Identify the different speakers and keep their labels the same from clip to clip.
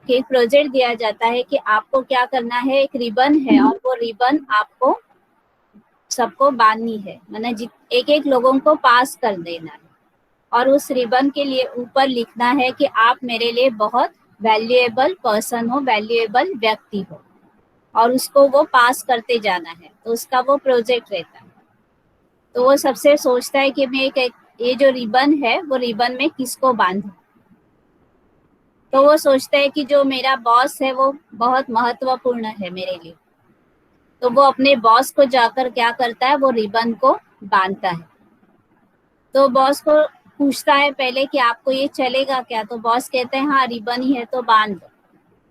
Speaker 1: कि एक प्रोजेक्ट दिया जाता है कि आपको क्या करना है, एक रिबन है और वो रिबन आपको सबको बांधनी है, मतलब एक एक लोगों को पास कर देना है और उस रिबन के लिए ऊपर लिखना है कि आप मेरे लिए बहुत वैल्यूएबल पर्सन हो, वैल्यूएबल व्यक्ति हो, और उसको वो पास करते जाना है। तो उसका वो प्रोजेक्ट रहता है। तो वो सबसे सोचता है कि मैं एक ये जो रिबन है वो रिबन में किसको बांधूं। तो वो सोचता है कि जो मेरा बॉस है वो बहुत महत्वपूर्ण है मेरे लिए। तो वो अपने बॉस को जाकर क्या करता है, वो रिबन को बांधता है। तो बॉस को पूछता है पहले कि आपको ये चलेगा क्या? तो बॉस कहते हैं हाँ रिबन ही है तो बांध दो।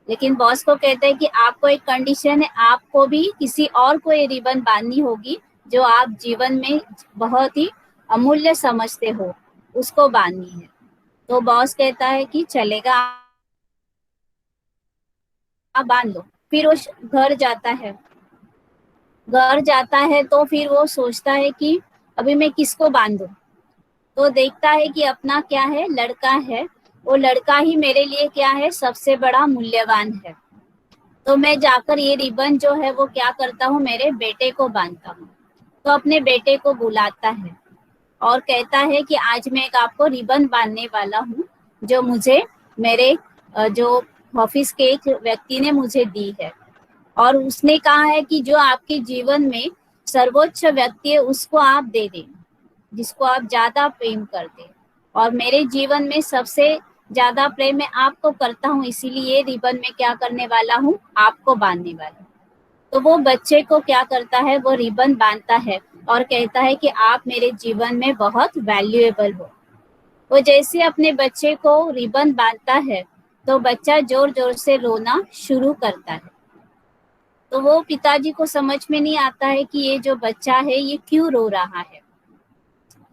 Speaker 1: लेकिन बॉस को कहते हैं कि आपको एक कंडीशन है, आपको भी किसी और को ये रिबन बांधनी होगी जो आप जीवन में बहुत ही अमूल्य समझते हो, उसको बांधनी है। तो बॉस कहता है कि चलेगा, आप बांध लो। फिर वो घर जाता है। घर जाता है तो फिर वो सोचता है कि अभी मैं किसको बांधूं। तो देखता है कि अपना क्या है, लड़का है, वो लड़का ही मेरे लिए क्या है, सबसे बड़ा मूल्यवान है। तो मैं जाकर ये रिबन जो है वो क्या करता हूँ, मेरे बेटे को बांधता हूँ। तो अपने बेटे को बुलाता है और कहता है कि आज मैं एक आपको रिबन बांधने वाला हूँ जो मुझे मेरे जो ऑफिस के एक व्यक्ति ने मुझे दी है, और उसने कहा है कि जो आपके जीवन में सर्वोच्च व्यक्ति है उसको आप दे दें, जिसको आप ज्यादा प्रेम करते हैं। और मेरे जीवन में सबसे ज्यादा प्रेम मैं आपको करता हूँ, इसीलिए ये रिबन में क्या करने वाला हूँ, आपको बांधने वाला। तो वो बच्चे को क्या करता है, वो रिबन बांधता है और कहता है कि आप मेरे जीवन में बहुत वैल्यूएबल हो। वो जैसे अपने बच्चे को रिबन बांधता है तो बच्चा जोर जोर से रोना शुरू करता है। तो वो पिताजी को समझ में नहीं आता है कि ये जो बच्चा है ये क्यों रो रहा है।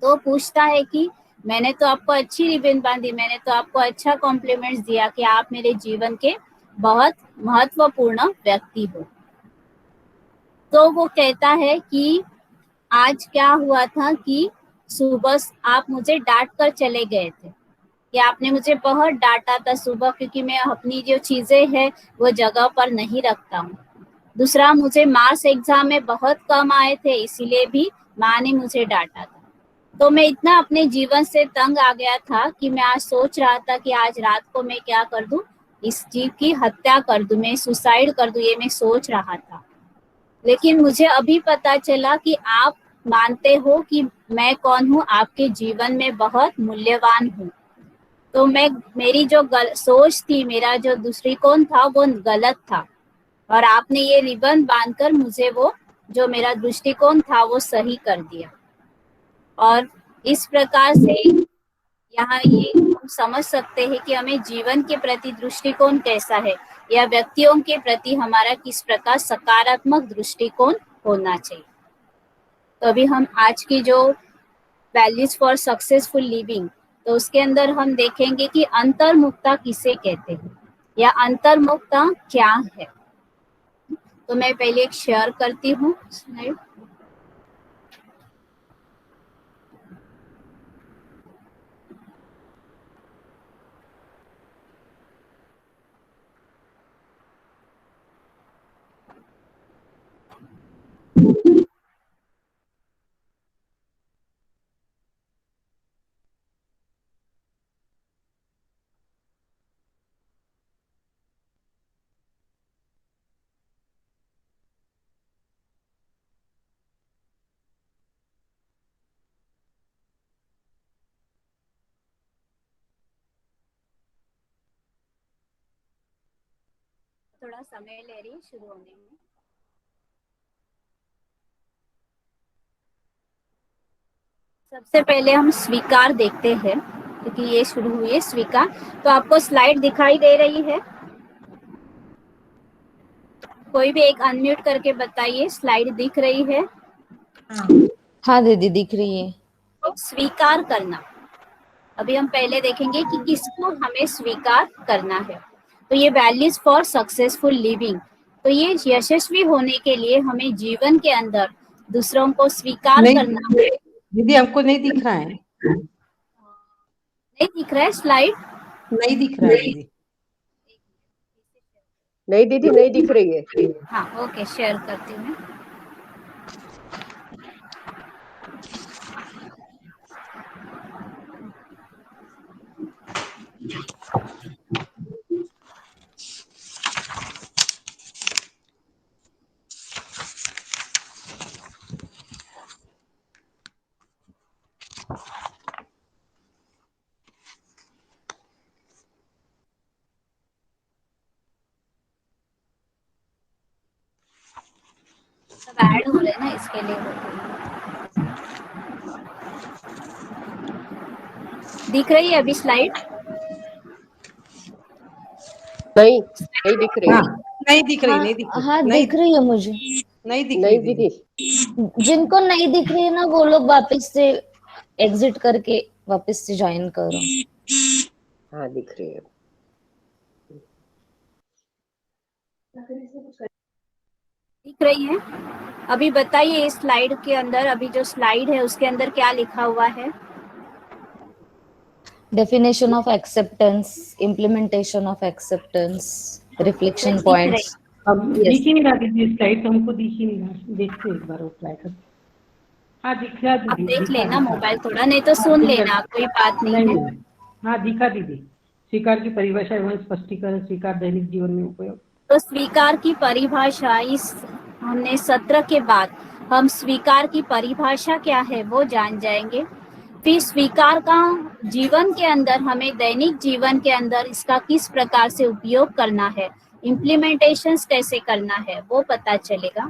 Speaker 1: तो पूछता है कि मैंने तो आपको अच्छी रिबन बांधी, मैंने तो आपको अच्छा कॉम्प्लीमेंट्स दिया कि आप मेरे जीवन के बहुत महत्वपूर्ण व्यक्ति हो। तो वो कहता है कि आज क्या हुआ था कि सुबह आप मुझे डांट कर चले गए थे, कि आपने मुझे बहुत डांटा था सुबह, क्योंकि मैं अपनी जो चीजें हैं वो जगह पर नहीं रखता हूँ। दूसरा, मुझे मार्क्स एग्जाम में बहुत कम आए थे, इसीलिए भी माँ ने मुझे डांटा था। तो मैं इतना अपने जीवन से तंग आ गया था कि मैं आज सोच रहा था कि आज रात को मैं क्या कर दूं, इस जीव की हत्या कर दूं, मैं सुसाइड कर दूं, ये मैं सोच रहा था। लेकिन मुझे अभी पता चला कि आप मानते हो कि मैं कौन हूँ, आपके जीवन में बहुत मूल्यवान हूँ। तो मैं, मेरी जो सोच थी, मेरा जो दृष्टिकोण था वो गलत था, और आपने ये रिबन बांधकर मुझे वो जो मेरा दृष्टिकोण था वो सही कर दिया। और इस प्रकार से यहाँ ये हम समझ सकते हैं कि हमें जीवन के प्रति दृष्टिकोण कैसा है, या व्यक्तियों के प्रति हमारा किस प्रकार सकारात्मक दृष्टिकोण होना चाहिए। तो अभी हम आज की जो वैल्यूज फॉर सक्सेसफुल लिविंग, तो उसके अंदर हम देखेंगे कि अंतर्मुखता किसे कहते हैं या अंतर्मुखता क्या है। तो मैं पहले एक शेयर करती हूँ स्लाइड। थोड़ा समय ले रही शुरू होने में। सबसे पहले हम स्वीकार देखते हैं, क्योंकि ये शुरू हुई है स्वीकार। तो आपको स्लाइड दिखाई दे रही है? कोई भी एक अनम्यूट करके बताइए, स्लाइड दिख रही है?
Speaker 2: हाँ दीदी दिख रही है।
Speaker 1: तो स्वीकार करना, अभी हम पहले देखेंगे कि किसको हमें स्वीकार करना है। तो ये वैल्यूज फॉर सक्सेसफुल लिविंग, तो ये यशस्वी होने के लिए हमें जीवन के अंदर दूसरों को स्वीकार
Speaker 2: नहीं
Speaker 1: करना है।
Speaker 2: दीदी हमको नहीं दिख रहा है।
Speaker 1: नहीं दिख रहा है स्लाइड?
Speaker 2: नहीं दिख रहा है दीदी।
Speaker 3: नहीं दीदी, नहीं दिख रही है।
Speaker 1: हाँ ओके, शेयर करती हूँ मैं। सब ऐड हो रहे हैं ना, इसके लिए दिख रही है अभी स्लाइड?
Speaker 3: नहीं, नहीं दिख रही।
Speaker 2: हाँ,
Speaker 4: नहीं दिख रही,
Speaker 2: हाँ,
Speaker 4: नहीं दिख रही,
Speaker 2: हाँ
Speaker 4: नहीं
Speaker 2: दिख रही है मुझे।
Speaker 4: नहीं दिख
Speaker 3: नहीं
Speaker 4: रही दीदी।
Speaker 3: दीदी।
Speaker 2: जिनको नहीं दिख रही है ना, वो लोग वापस से एग्जिट करके वापस से ज्वाइन करो।
Speaker 3: हाँ दिख रही है।
Speaker 1: दिख रही है? अभी बताइए इस स्लाइड के अंदर, अभी जो स्लाइड है उसके अंदर क्या लिखा हुआ है?
Speaker 2: Definition of acceptance, implementation of acceptance, reflection
Speaker 1: दिख
Speaker 2: पॉइंट्स।
Speaker 4: अब
Speaker 2: Yes.
Speaker 4: दिख ही नहीं रहा दीदी, स्लाइड तो हमको दिख ही नहीं रहा। देखते एक बार वो स्लाइड। हाँ दिख रहा
Speaker 1: आप
Speaker 4: दीदी,
Speaker 1: देख
Speaker 4: दिखा
Speaker 1: लेना
Speaker 4: दिखा।
Speaker 1: मोबाइल थोड़ा, नहीं तो
Speaker 4: हाँ,
Speaker 1: सुन
Speaker 4: दिखा।
Speaker 1: लेना, कोई बात नहीं है।
Speaker 4: नहीं, हाँ दिखा दीदी। स्वीकार की परिभाषा एवं स्पष्टीकरण। स्वीकार दैनिक जीवन में उपयोग।
Speaker 1: तो स्वीकार की परिभाषा, इस हमने सत्र के बाद हम स्वीकार की परिभाषा क्या है वो जान जाएंगे। फिर स्वीकार का जीवन के अंदर, हमें दैनिक जीवन के अंदर इसका किस प्रकार से उपयोग करना है, इम्प्लीमेंटेशंस कैसे करना है वो पता चलेगा।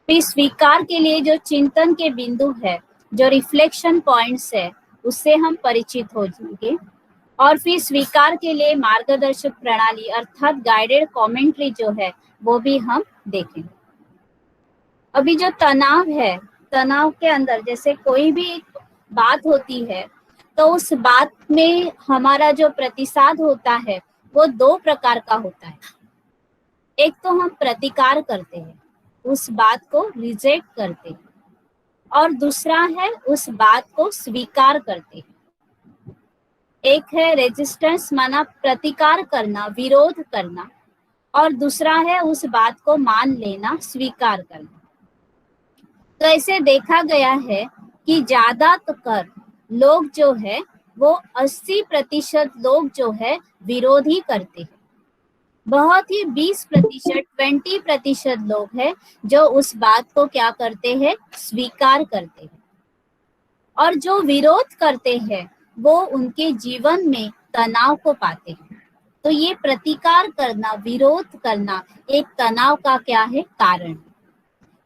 Speaker 1: फिर स्वीकार के लिए जो चिंतन के बिंदु है, जो रिफ्लेक्शन पॉइंट्स है, उससे हम परिचित हो जाएंगे। और फिर स्वीकार के लिए मार्गदर्शक प्रणाली अर्थात गाइडेड कमेंट्री जो है वो भी हम देखेंगे। अभी जो तनाव है, तनाव के अंदर जैसे कोई भी एक बात होती है तो उस बात में हमारा जो प्रतिसाद होता है वो दो प्रकार का होता है। एक तो हम प्रतिकार करते हैं, उस बात को रिजेक्ट करते हैं, और दूसरा है उस बात को स्वीकार करते हैं। एक है रेजिस्टेंस, माना प्रतिकार करना, विरोध करना, और दूसरा है उस बात को मान लेना, स्वीकार करना। तो ऐसे देखा गया है कि ज्यादातर लोग जो है वो 80% लोग जो है विरोधी करते हैं। बहुत ही 20%, 20% लोग हैं जो उस बात को क्या करते हैं, स्वीकार करते हैं। और जो विरोध करते हैं वो उनके जीवन में तनाव को पाते हैं। तो ये प्रतिकार करना, विरोध करना एक तनाव का क्या है, कारण।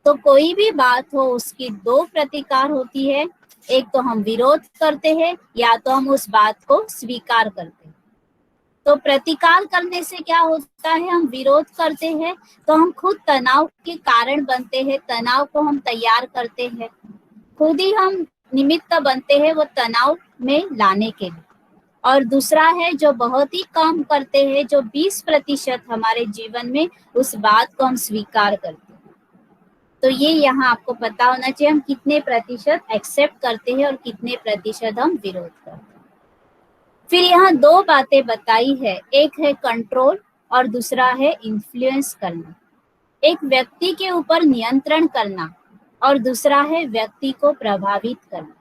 Speaker 1: तो कोई भी बात हो उसकी दो प्रतिकार होती है, एक तो हम विरोध करते हैं या तो हम उस बात को स्वीकार करते हैं। तो प्रतिकार करने से क्या होता है, हम विरोध करते हैं तो हम खुद तनाव के कारण बनते हैं, तनाव को हम तैयार करते हैं, खुद ही हम निमित्त बनते हैं वो तनाव में लाने के लिए। और दूसरा है जो बहुत ही कम करते हैं, जो 20% हमारे जीवन में उस बात को हम स्वीकार करते हैं। तो ये यहाँ आपको पता होना चाहिए, हम कितने प्रतिशत एक्सेप्ट करते हैं और कितने प्रतिशत हम विरोध करते हैं। फिर यहाँ दो बातें बताई है, एक है कंट्रोल और दूसरा है इन्फ्लुएंस करना। एक व्यक्ति के ऊपर नियंत्रण करना और दूसरा है व्यक्ति को प्रभावित करना।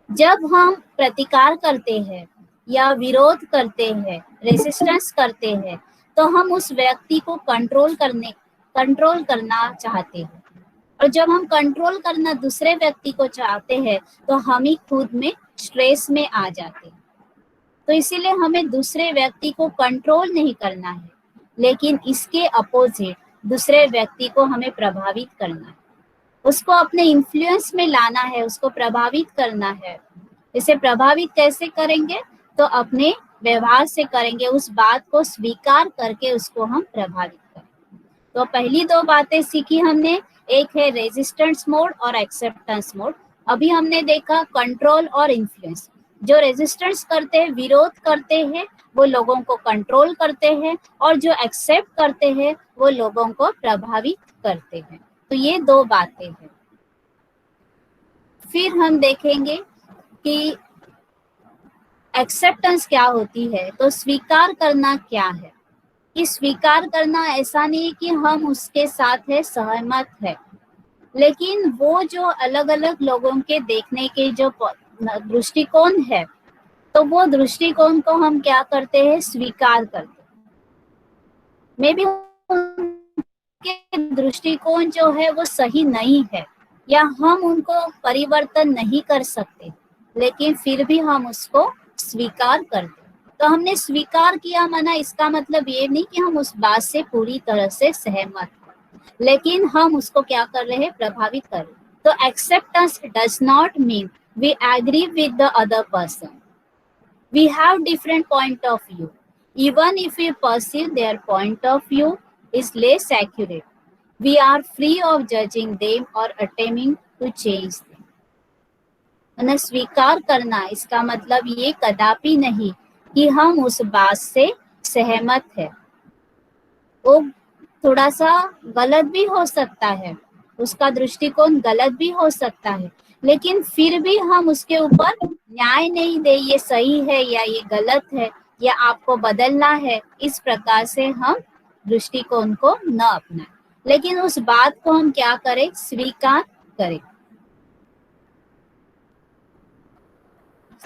Speaker 1: जब हम प्रतिकार करते हैं या विरोध करते हैं, रेजिस्टेंस करते हैं, तो हम उस व्यक्ति को कंट्रोल करना चाहते हैं। और जब हम कंट्रोल करना दूसरे व्यक्ति को चाहते हैं तो हम ही खुद में स्ट्रेस में आ जाते हैं। तो इसीलिए हमें दूसरे व्यक्ति को कंट्रोल नहीं करना है, लेकिन इसके अपोजिट दूसरे व्यक्ति को हमें प्रभावित करना है, उसको अपने इन्फ्लुएंस में लाना है, उसको प्रभावित करना है। इसे प्रभावित कैसे करेंगे, तो अपने व्यवहार से करेंगे, उस बात को स्वीकार करके उसको हम प्रभावित करेंगे। तो पहली दो बातें सीखी हमने, एक है रेजिस्टेंस मोड और एक्सेप्टेंस मोड। अभी हमने देखा कंट्रोल और इन्फ्लुएंस। जो रेजिस्टेंस करते हैं, विरोध करते हैं, वो लोगों को कंट्रोल करते हैं, और जो एक्सेप्ट करते हैं वो लोगों को प्रभावित करते हैं। तो ये दो बातें हैं। फिर हम देखेंगे कि एक्सेप्टेंस क्या होती है, तो स्वीकार करना क्या है। कि स्वीकार करना ऐसा नहीं है कि हम उसके साथ है सहमत है, लेकिन वो जो अलग अलग लोगों के देखने के जो दृष्टिकोण है, तो वो दृष्टिकोण को हम क्या करते हैं, स्वीकार करते हैं। मे बी उनके दृष्टिकोण जो है वो सही नहीं है, या हम उनको परिवर्तन नहीं कर सकते, लेकिन फिर भी हम उसको स्वीकार करते। तो हमने स्वीकार किया माना इसका मतलब ये नहीं कि हम उस बात से पूरी तरह से सहमत, लेकिन हम उसको क्या कर रहे हैं, प्रभावित कर रहे हैं। तो acceptance does not mean we agree with the other person. We have different point of view. Even if we perceive their point of view is less accurate, we are free of judging them or attempting to change them. ना स्वीकार करना इसका मतलब ये कदापि नहीं कि हम उस बात से सहमत है। वो थोड़ा सा गलत भी हो सकता है, उसका दृष्टिकोण गलत भी हो सकता है, लेकिन फिर भी हम उसके ऊपर न्याय नहीं दे ये सही है या ये गलत है या आपको बदलना है, इस प्रकार से हम दृष्टिकोण को न अपनाएं, लेकिन उस बात को हम क्या करें, स्वीकार करें।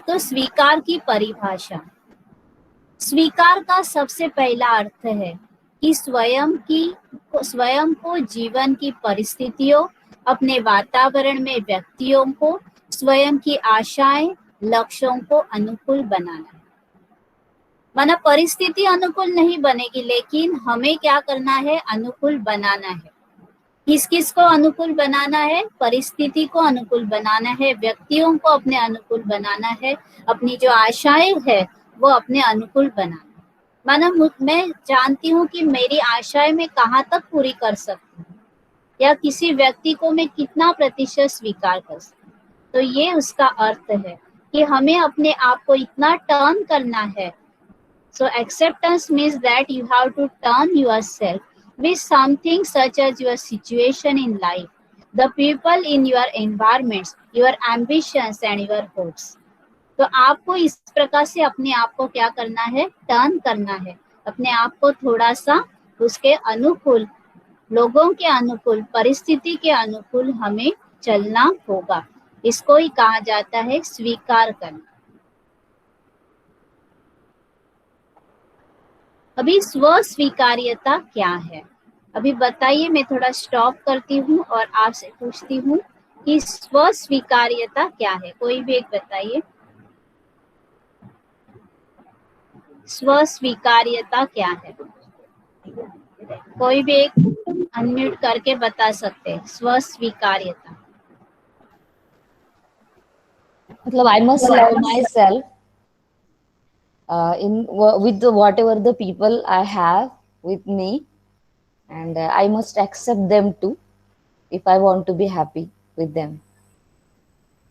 Speaker 1: तो स्वीकार की परिभाषा, स्वीकार का सबसे पहला अर्थ है कि स्वयं को जीवन की परिस्थितियों, अपने वातावरण में व्यक्तियों को, स्वयं की आशाएं, लक्ष्यों को अनुकूल बनाना। माना परिस्थिति अनुकूल नहीं बनेगी, लेकिन हमें क्या करना है, अनुकूल बनाना है। किस किस को अनुकूल बनाना है, परिस्थिति को अनुकूल बनाना है, व्यक्तियों को अपने अनुकूल बनाना है, अपनी जो आशाएं है वो अपने अनुकूल बनाना। माना मैं जानती हूँ कि मेरी आशाएं मैं कहाँ तक पूरी कर सकती हूँ, या किसी व्यक्ति को मैं कितना प्रतिशत स्वीकार कर सकती हूँ। तो ये उसका अर्थ है कि हमें अपने आप को इतना टर्न करना है। So acceptance means that you have to turn yourself with something such as your situation in life, the people in your environments, your ambitions and your hopes. तो आपको इस प्रकार से अपने आप को क्या करना है, टर्न करना है, अपने आप को थोड़ा सा उसके अनुकूल, लोगों के अनुकूल, परिस्थिति के अनुकूल हमें चलना होगा। इसको ही कहा जाता है स्वीकार करना। अभी स्व स्वीकार्यता क्या है, अभी बताइए। मैं थोड़ा स्टॉप करती हूँ और आपसे पूछती हूँ कि स्व स्वीकार्यता क्या है। कोई भी एक बताइए, स्व स्वीकार्यता क्या है। कोई भी एक अनम्यूट करके बता सकते हैं। स्व स्वीकार्यता
Speaker 2: मतलब I must love myself with whatever the people I have with me, and I must accept them too if I want to be happy with them.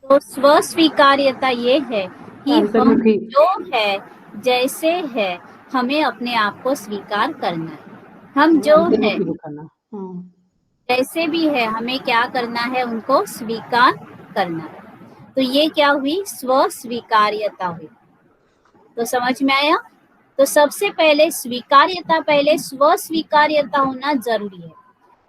Speaker 1: तो स्व स्वीकार्यता ये है कि हम जो है, जैसे है, हमें अपने आप को स्वीकार करना है। हम जो है, जैसे भी है, हमें क्या करना है, उनको स्वीकार करना है। तो ये क्या हुई, स्व स्वीकार्यता हुई। तो समझ में आया। तो सबसे पहले स्वीकार्यता, पहले स्व स्वीकार्यता होना जरूरी है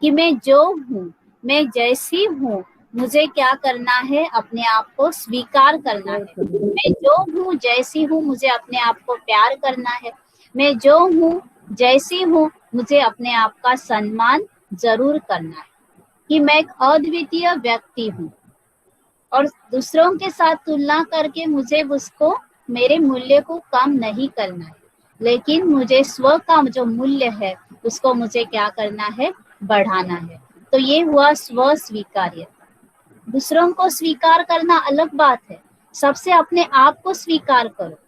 Speaker 1: कि मैं जो हूँ, मैं जैसी हूँ, मुझे क्या करना है, अपने आप को स्वीकार करना है। मैं जो हूँ, जैसी हूँ, मुझे अपने आप को प्यार करना है। मैं जो हूँ, जैसी हूँ, मुझे अपने आप का सम्मान जरूर करना है कि मैं एक अद्वितीय व्यक्ति हूँ, और दूसरों के साथ तुलना करके मुझे उसको, मेरे मूल्य को कम नहीं करना है, लेकिन मुझे स्व का जो मूल्य है उसको मुझे क्या करना है, बढ़ाना है। तो ये हुआ स्व स्वीकार्यता। दूसरों को स्वीकार करना अलग बात है, सबसे अपने आप को स्वीकार करो।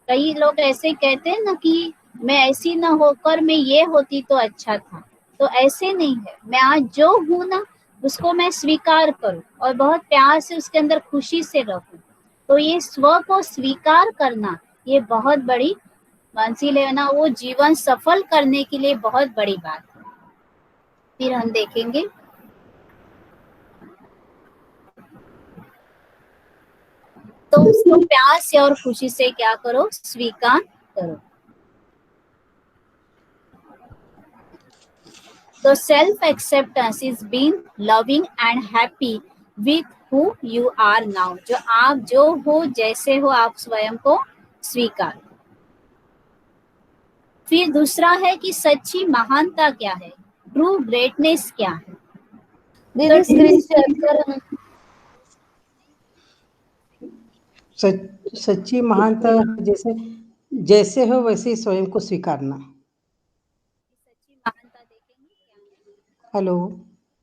Speaker 1: कई लोग ऐसे कहते हैं ना कि मैं ऐसी ना होकर मैं ये होती तो अच्छा था, तो ऐसे नहीं है। मैं आज जो हूँ ना, उसको मैं स्वीकार करूँ और बहुत प्यार से उसके अंदर खुशी से रहूं। तो ये स्व को स्वीकार करना, ये बहुत बड़ी मानसी लेना, वो जीवन सफल करने के लिए बहुत बड़ी बात है। फिर हम देखेंगे तो उसको प्यार से और खुशी से क्या करो, स्वीकार करो। तो self acceptance is being loving and happy with who you are now. जो आप जो हो, जैसे हो, आप स्वयं को स्वीकार। फिर दूसरा है कि सच्ची महानता क्या है, ट्रू ग्रेटनेस क्या है।
Speaker 2: दीदी स्क्रीन शेयर करो ना।
Speaker 5: सच्ची महानता जैसे जैसे हो वैसे ही स्वयं को स्वीकारना।
Speaker 1: सच्ची महानता देखेंगे क्या है।
Speaker 5: हेलो।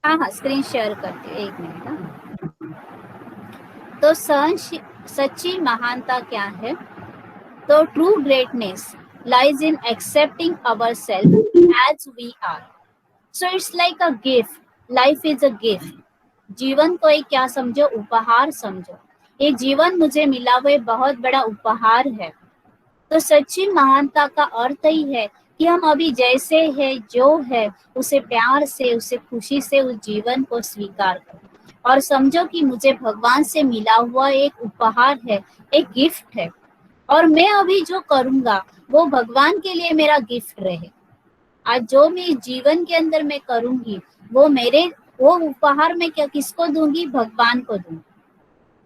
Speaker 1: हाँ हाँ, स्क्रीन शेयर करते, एक मिनट। तो सच्ची महानता क्या है, तो true greatness lies in accepting ourselves as we are. So it's like a gift. Life is a gift. जीवन को एक क्या समझो, उपहार समझो। ये जीवन मुझे मिला हुआ बहुत बड़ा उपहार है। तो सच्ची महानता का अर्थ ही है कि हम अभी जैसे है, जो है, उसे प्यार से, उसे खुशी से उस जीवन को स्वीकार करो और समझो कि मुझे भगवान से मिला हुआ एक उपहार है, एक गिफ्ट है, और मैं अभी जो करूंगा वो भगवान के लिए मेरा गिफ्ट रहे। आज जो मैं जीवन के अंदर मैं करूंगी वो उपहार मैं क्या किसको दूंगी, भगवान को दूंगी।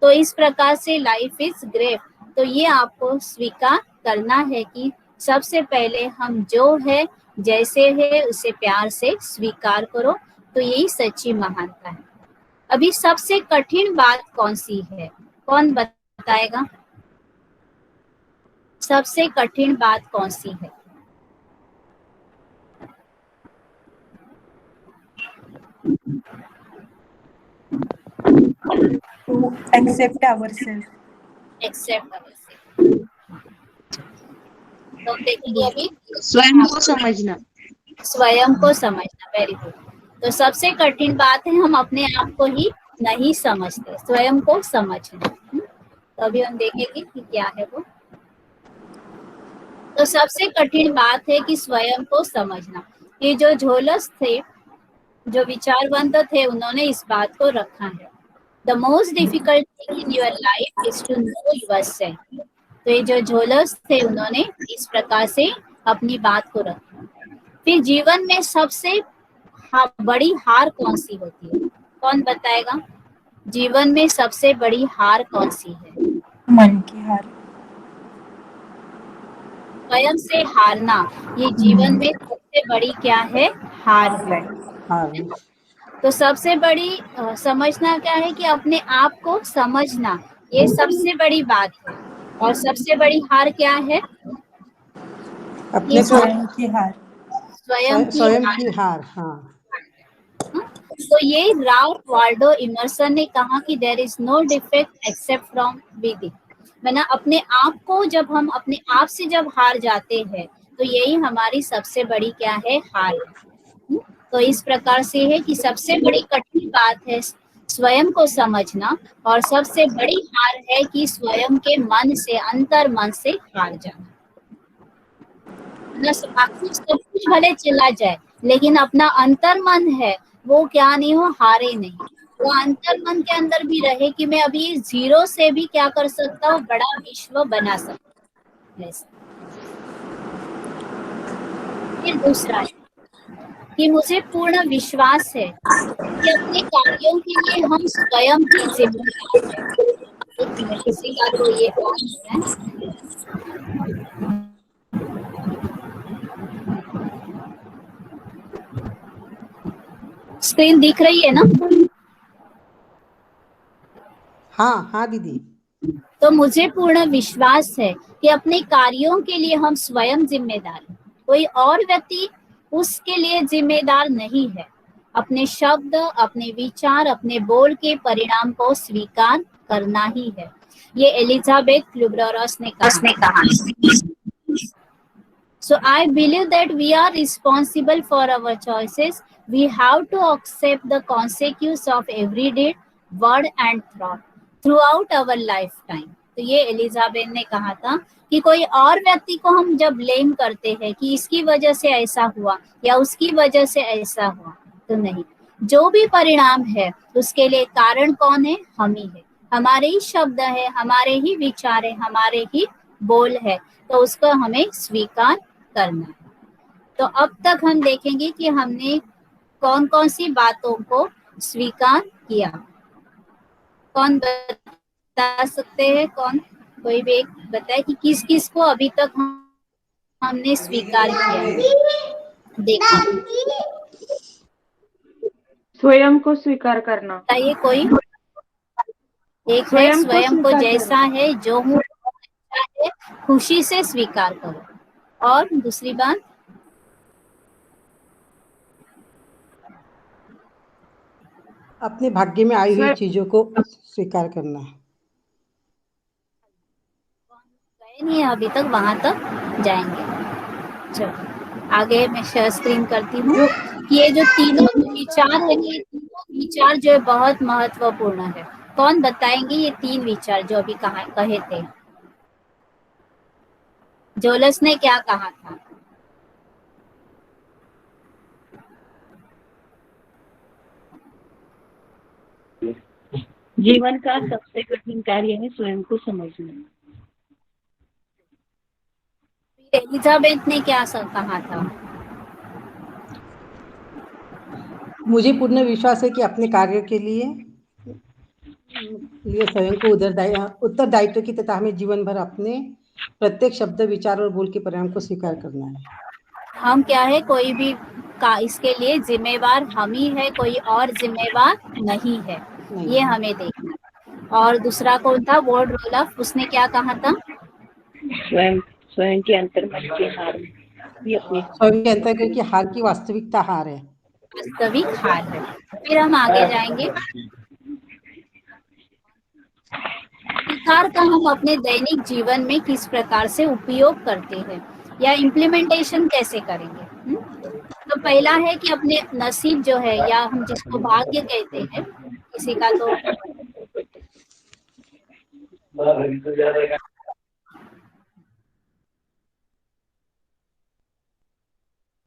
Speaker 1: तो इस प्रकार से लाइफ इज ग्रेट। तो ये आपको स्वीकार करना है कि सबसे पहले हम जो है, जैसे है, उसे प्यार से स्वीकार करो। तो यही सच्ची महानता है। अभी सबसे कठिन बात कौन सी है, कौन बताएगा? सबसे कठिन बात कौन सी है?
Speaker 6: To accept ourselves.
Speaker 1: Accept ourself. तो देखिए अभी
Speaker 7: स्वयं को समझना।
Speaker 1: स्वयं को समझना, वेरी गुड। तो सबसे कठिन बात है हम अपने आप को ही नहीं समझते, स्वयं को समझना। तो अभी हम देखेंगे कि क्या है वो। तो सबसे कठिन बात है कि स्वयं को समझना। ये जो झोलस थे, जो विचारवंत थे, उन्होंने इस बात को रखा है। The most difficult thing in your life is to know yourself. तो ये जो झोलस थे, उन्होंने इस प्रकार से अपनी बात को रखा। फिर जीवन में सबसे बड़ी हार कौन सी होती है, कौन बताएगा? जीवन में सबसे बड़ी हार कौन सी है?
Speaker 6: मन की हार।
Speaker 1: स्वयं से हारना, ये जीवन में सबसे बड़ी क्या है? हार है।
Speaker 5: हाँ।
Speaker 1: तो सबसे बड़ी समझना क्या है कि अपने आप को समझना, ये सबसे बड़ी बात है। और सबसे बड़ी हार क्या है?
Speaker 5: अपने को
Speaker 6: स्वयं की हार।
Speaker 1: स्वयं की
Speaker 5: हार। हाँ।
Speaker 1: तो ये राल्फ वाल्डो इमर्सन ने कहा कि there is no defect except from within. मैंने अपने आप को, जब हम अपने आप से जब हार जाते हैं, तो यही हमारी सबसे बड़ी क्या है? हार है। तो इस प्रकार से है कि सबसे बड़ी कठिन बात है स्वयं को समझना, और सबसे बड़ी हार है कि स्वयं के मन से, अंतर मन से हार जाना। बाकी सब कुछ भले चला जाए, लेकिन अपना अंतर मन है वो क्या नहीं हो, हारे नहीं। वो अंतर मन के अंदर भी रहे कि मैं अभी जीरो से भी क्या कर सकता हूँ, बड़ा विश्व बना सकता हूँ। फिर दूसरा है कि मुझे पूर्ण विश्वास है कि अपने कार्यों के लिए हम स्वयं ही जिम्मेदार हैं। एक मिनट, किसी का तो ये ऑन है। स्क्रीन दिख रही है ना?
Speaker 5: हाँ हाँ दीदी।
Speaker 1: तो मुझे पूर्ण विश्वास है कि अपने कार्यों के लिए हम स्वयं जिम्मेदार हैं, कोई और व्यक्ति उसके लिए जिम्मेदार नहीं है। अपने शब्द, अपने विचार, अपने बोल के परिणाम को स्वीकार करना ही है। ये एलिजाबेथ क्यूबलर-रोस ने कहा। So I believe that we are responsible for our choices. We have to accept the consequences of every deed, word and thought throughout our lifetime. तो ये एलिजाबेथ ने कहा था कि कोई और व्यक्ति को हम जब ब्लेम करते हैं कि इसकी वजह से ऐसा हुआ या उसकी वजह से ऐसा हुआ, तो नहीं, जो भी परिणाम है उसके लिए कारण कौन है? हम ही है। हमारे ही शब्द है, हमारे ही विचार है, हमारे ही बोल है, तो उसको हमें स्वीकार करना है। तो अब तक हम देखेंगे कि हमने कौन कौन सी बातों को स्वीकार किया? कौन बता सकते हैं? कौन, कोई भी एक बताए कि किस किस को अभी तक हमने स्वीकार किया है, देखा?
Speaker 7: स्वयं को स्वीकार करना।
Speaker 1: बताइए कोई। एक है
Speaker 4: स्वयं को
Speaker 1: स्वयं को
Speaker 4: स्वीकार
Speaker 1: जैसा है जो हूँ अच्छा है, खुशी से स्वीकार करो। और दूसरी बात,
Speaker 5: अपने भाग्य में आई हुई
Speaker 7: स्वयं
Speaker 5: चीजों को स्वीकार करना।
Speaker 1: गए नहीं है अभी तक, वहां तक जाएंगे। चलो आगे मैं शेयर स्क्रीन करती हूँ।
Speaker 5: जो
Speaker 1: ये जो तीनों विचार है, ये तीनों विचार जो है बहुत महत्वपूर्ण है। कौन बताएंगे ये 3 विचार जो अभी कहे थे? जोलस ने क्या कहा था?
Speaker 7: जीवन का सबसे कठिन कार्य है स्वयं को समझना।
Speaker 1: एलिजाबेथ ने क्या कहा था?
Speaker 5: मुझे पूर्ण विश्वास है कि अपने कार्य के लिए स्वयं को उत्तरदायित्व की तथा हमें जीवन भर अपने प्रत्येक शब्द, विचार और बोल के परिणाम को स्वीकार करना है।
Speaker 1: हम क्या है, कोई भी का इसके लिए जिम्मेवार हम ही है, कोई और जिम्मेवार नहीं है, ये हमें देखना है। और दूसरा कौन था? वॉर्ड रोलफ, उसने क्या कहा था?
Speaker 7: स्वयं के अंतर्मन के हार भी अपनी
Speaker 5: स्वयं के अंतर की हार की वास्तविकता हार है,
Speaker 1: वास्तविक हार है। फिर हम आगे जाएंगे। स्वीकार का हम अपने दैनिक जीवन में किस प्रकार से उपयोग करते हैं या इम्प्लीमेंटेशन कैसे करेंगे? तो पहला है कि अपने नसीब जो है, या हम जिसको भाग्य कहते हैं, किसी का तो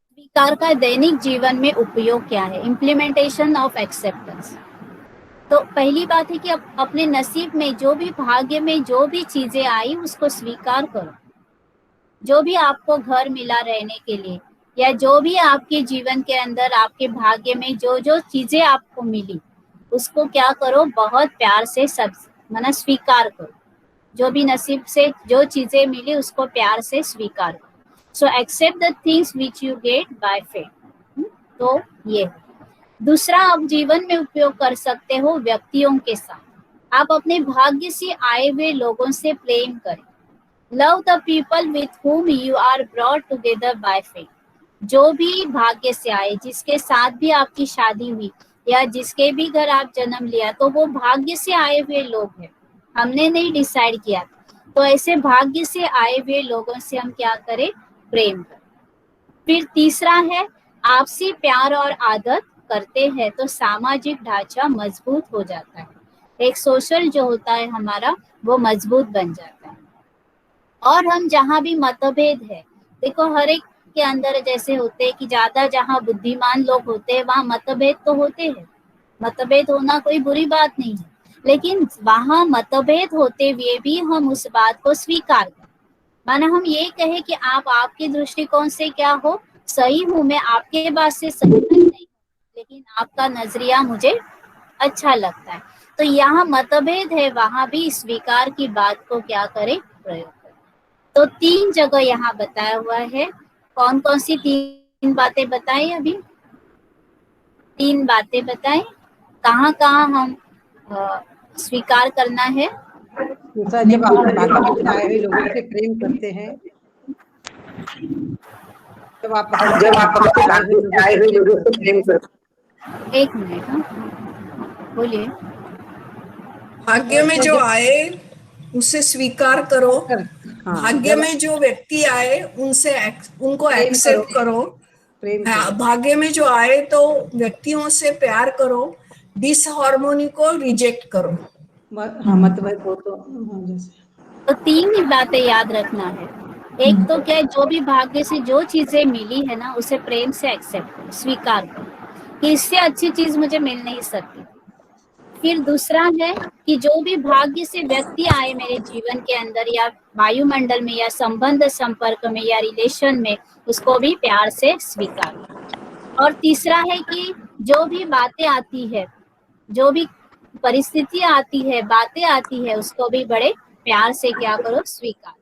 Speaker 1: स्वीकार का दैनिक जीवन में उपयोग क्या है? Implementation of acceptance. तो पहली बात है कि अपने नसीब में जो भी, भाग्य में जो भी चीजें आई उसको स्वीकार करो। जो भी आपको घर मिला रहने के लिए, या जो भी आपके जीवन के अंदर आपके भाग्य में जो जो चीजें आपको मिली, उसको क्या करो, बहुत प्यार से सब माना स्वीकार करो। जो भी नसीब से जो चीजें मिली उसको प्यार से स्वीकार करो। So accept the things which you get by faith. तो ये दूसरा, आप जीवन में उपयोग कर सकते हो व्यक्तियों के साथ। आप अपने भाग्य से आए हुए लोगों से प्रेम करें। Love the people with whom you are brought together by fate। जो भी भाग्य से आए, जिसके साथ भी आपकी शादी हुई या जिसके भी घर आप जन्म लिया, तो वो भाग्य से आए हुए लोग हैं, हमने नहीं डिसाइड किया। तो ऐसे भाग्य से आए हुए लोगों से हम क्या करें? प्रेम करें। फिर तीसरा है, आपसी प्यार और आदर करते हैं तो सामाजिक ढांचा मजबूत हो जाता है। एक सोशल जो होता है हमारा, वो मजबूत बन जाता है। और हम जहाँ भी मतभेद है, देखो हर एक के अंदर जैसे होते हैं कि ज्यादा जहाँ बुद्धिमान लोग होते हैं वहाँ मतभेद तो होते हैं। मतभेद होना कोई बुरी बात नहीं है, लेकिन वहाँ मतभेद होते हुए भी हम उस बात को स्वीकार करें। माना हम ये कहे कि आप आपके दृष्टिकोण से क्या हो, सही हूँ, मैं आपके बात से सहमत नहीं, लेकिन आपका नजरिया मुझे अच्छा लगता है। तो यहाँ मतभेद है, वहां भी स्वीकार की बात को क्या करें? प्रयोग करें। तो 3 जगह यहाँ बताया हुआ है। कौन कौन सी 3 बातें बताई? अभी 3 बातें बताएं। कहाँ कहाँ हम स्वीकार करना है?
Speaker 5: दूसरा, जब अपने भाग्य में आए हुए लोगों से प्रेम करते हैं, जब आप अपने भाग्य में आए हुए लोगों से प्रेम करते।
Speaker 1: 1 मिनट, हाँ बोलिए।
Speaker 8: भाग्य में जो आए उसे स्वीकार करो।
Speaker 5: हाँ,
Speaker 8: भाग्य में जो व्यक्ति आए उनको एक्सेप्ट करो। भाग्य में जो आए तो व्यक्तियों से प्यार करो, डिसहार्मोनी को रिजेक्ट करो।
Speaker 5: मतलब वो तो
Speaker 1: तो 3 ही बातें याद रखना है। एक तो क्या है, जो भी भाग्य से जो चीजें मिली है ना, उसे प्रेम से एक्सेप्ट करो, स्वीकार करो कि इससे अच्छी चीज मुझे मिल नहीं सकती। फिर दूसरा है कि जो भी भाग्य से व्यक्ति आए मेरे जीवन के अंदर, या वायुमंडल में, या संबंध संपर्क में, या रिलेशन में, उसको भी प्यार से स्वीकार करो। और तीसरा है कि जो भी बातें आती है, जो भी परिस्थितियां आती है, बातें आती है, उसको भी बड़े प्यार से क्या करो, स्वीकार।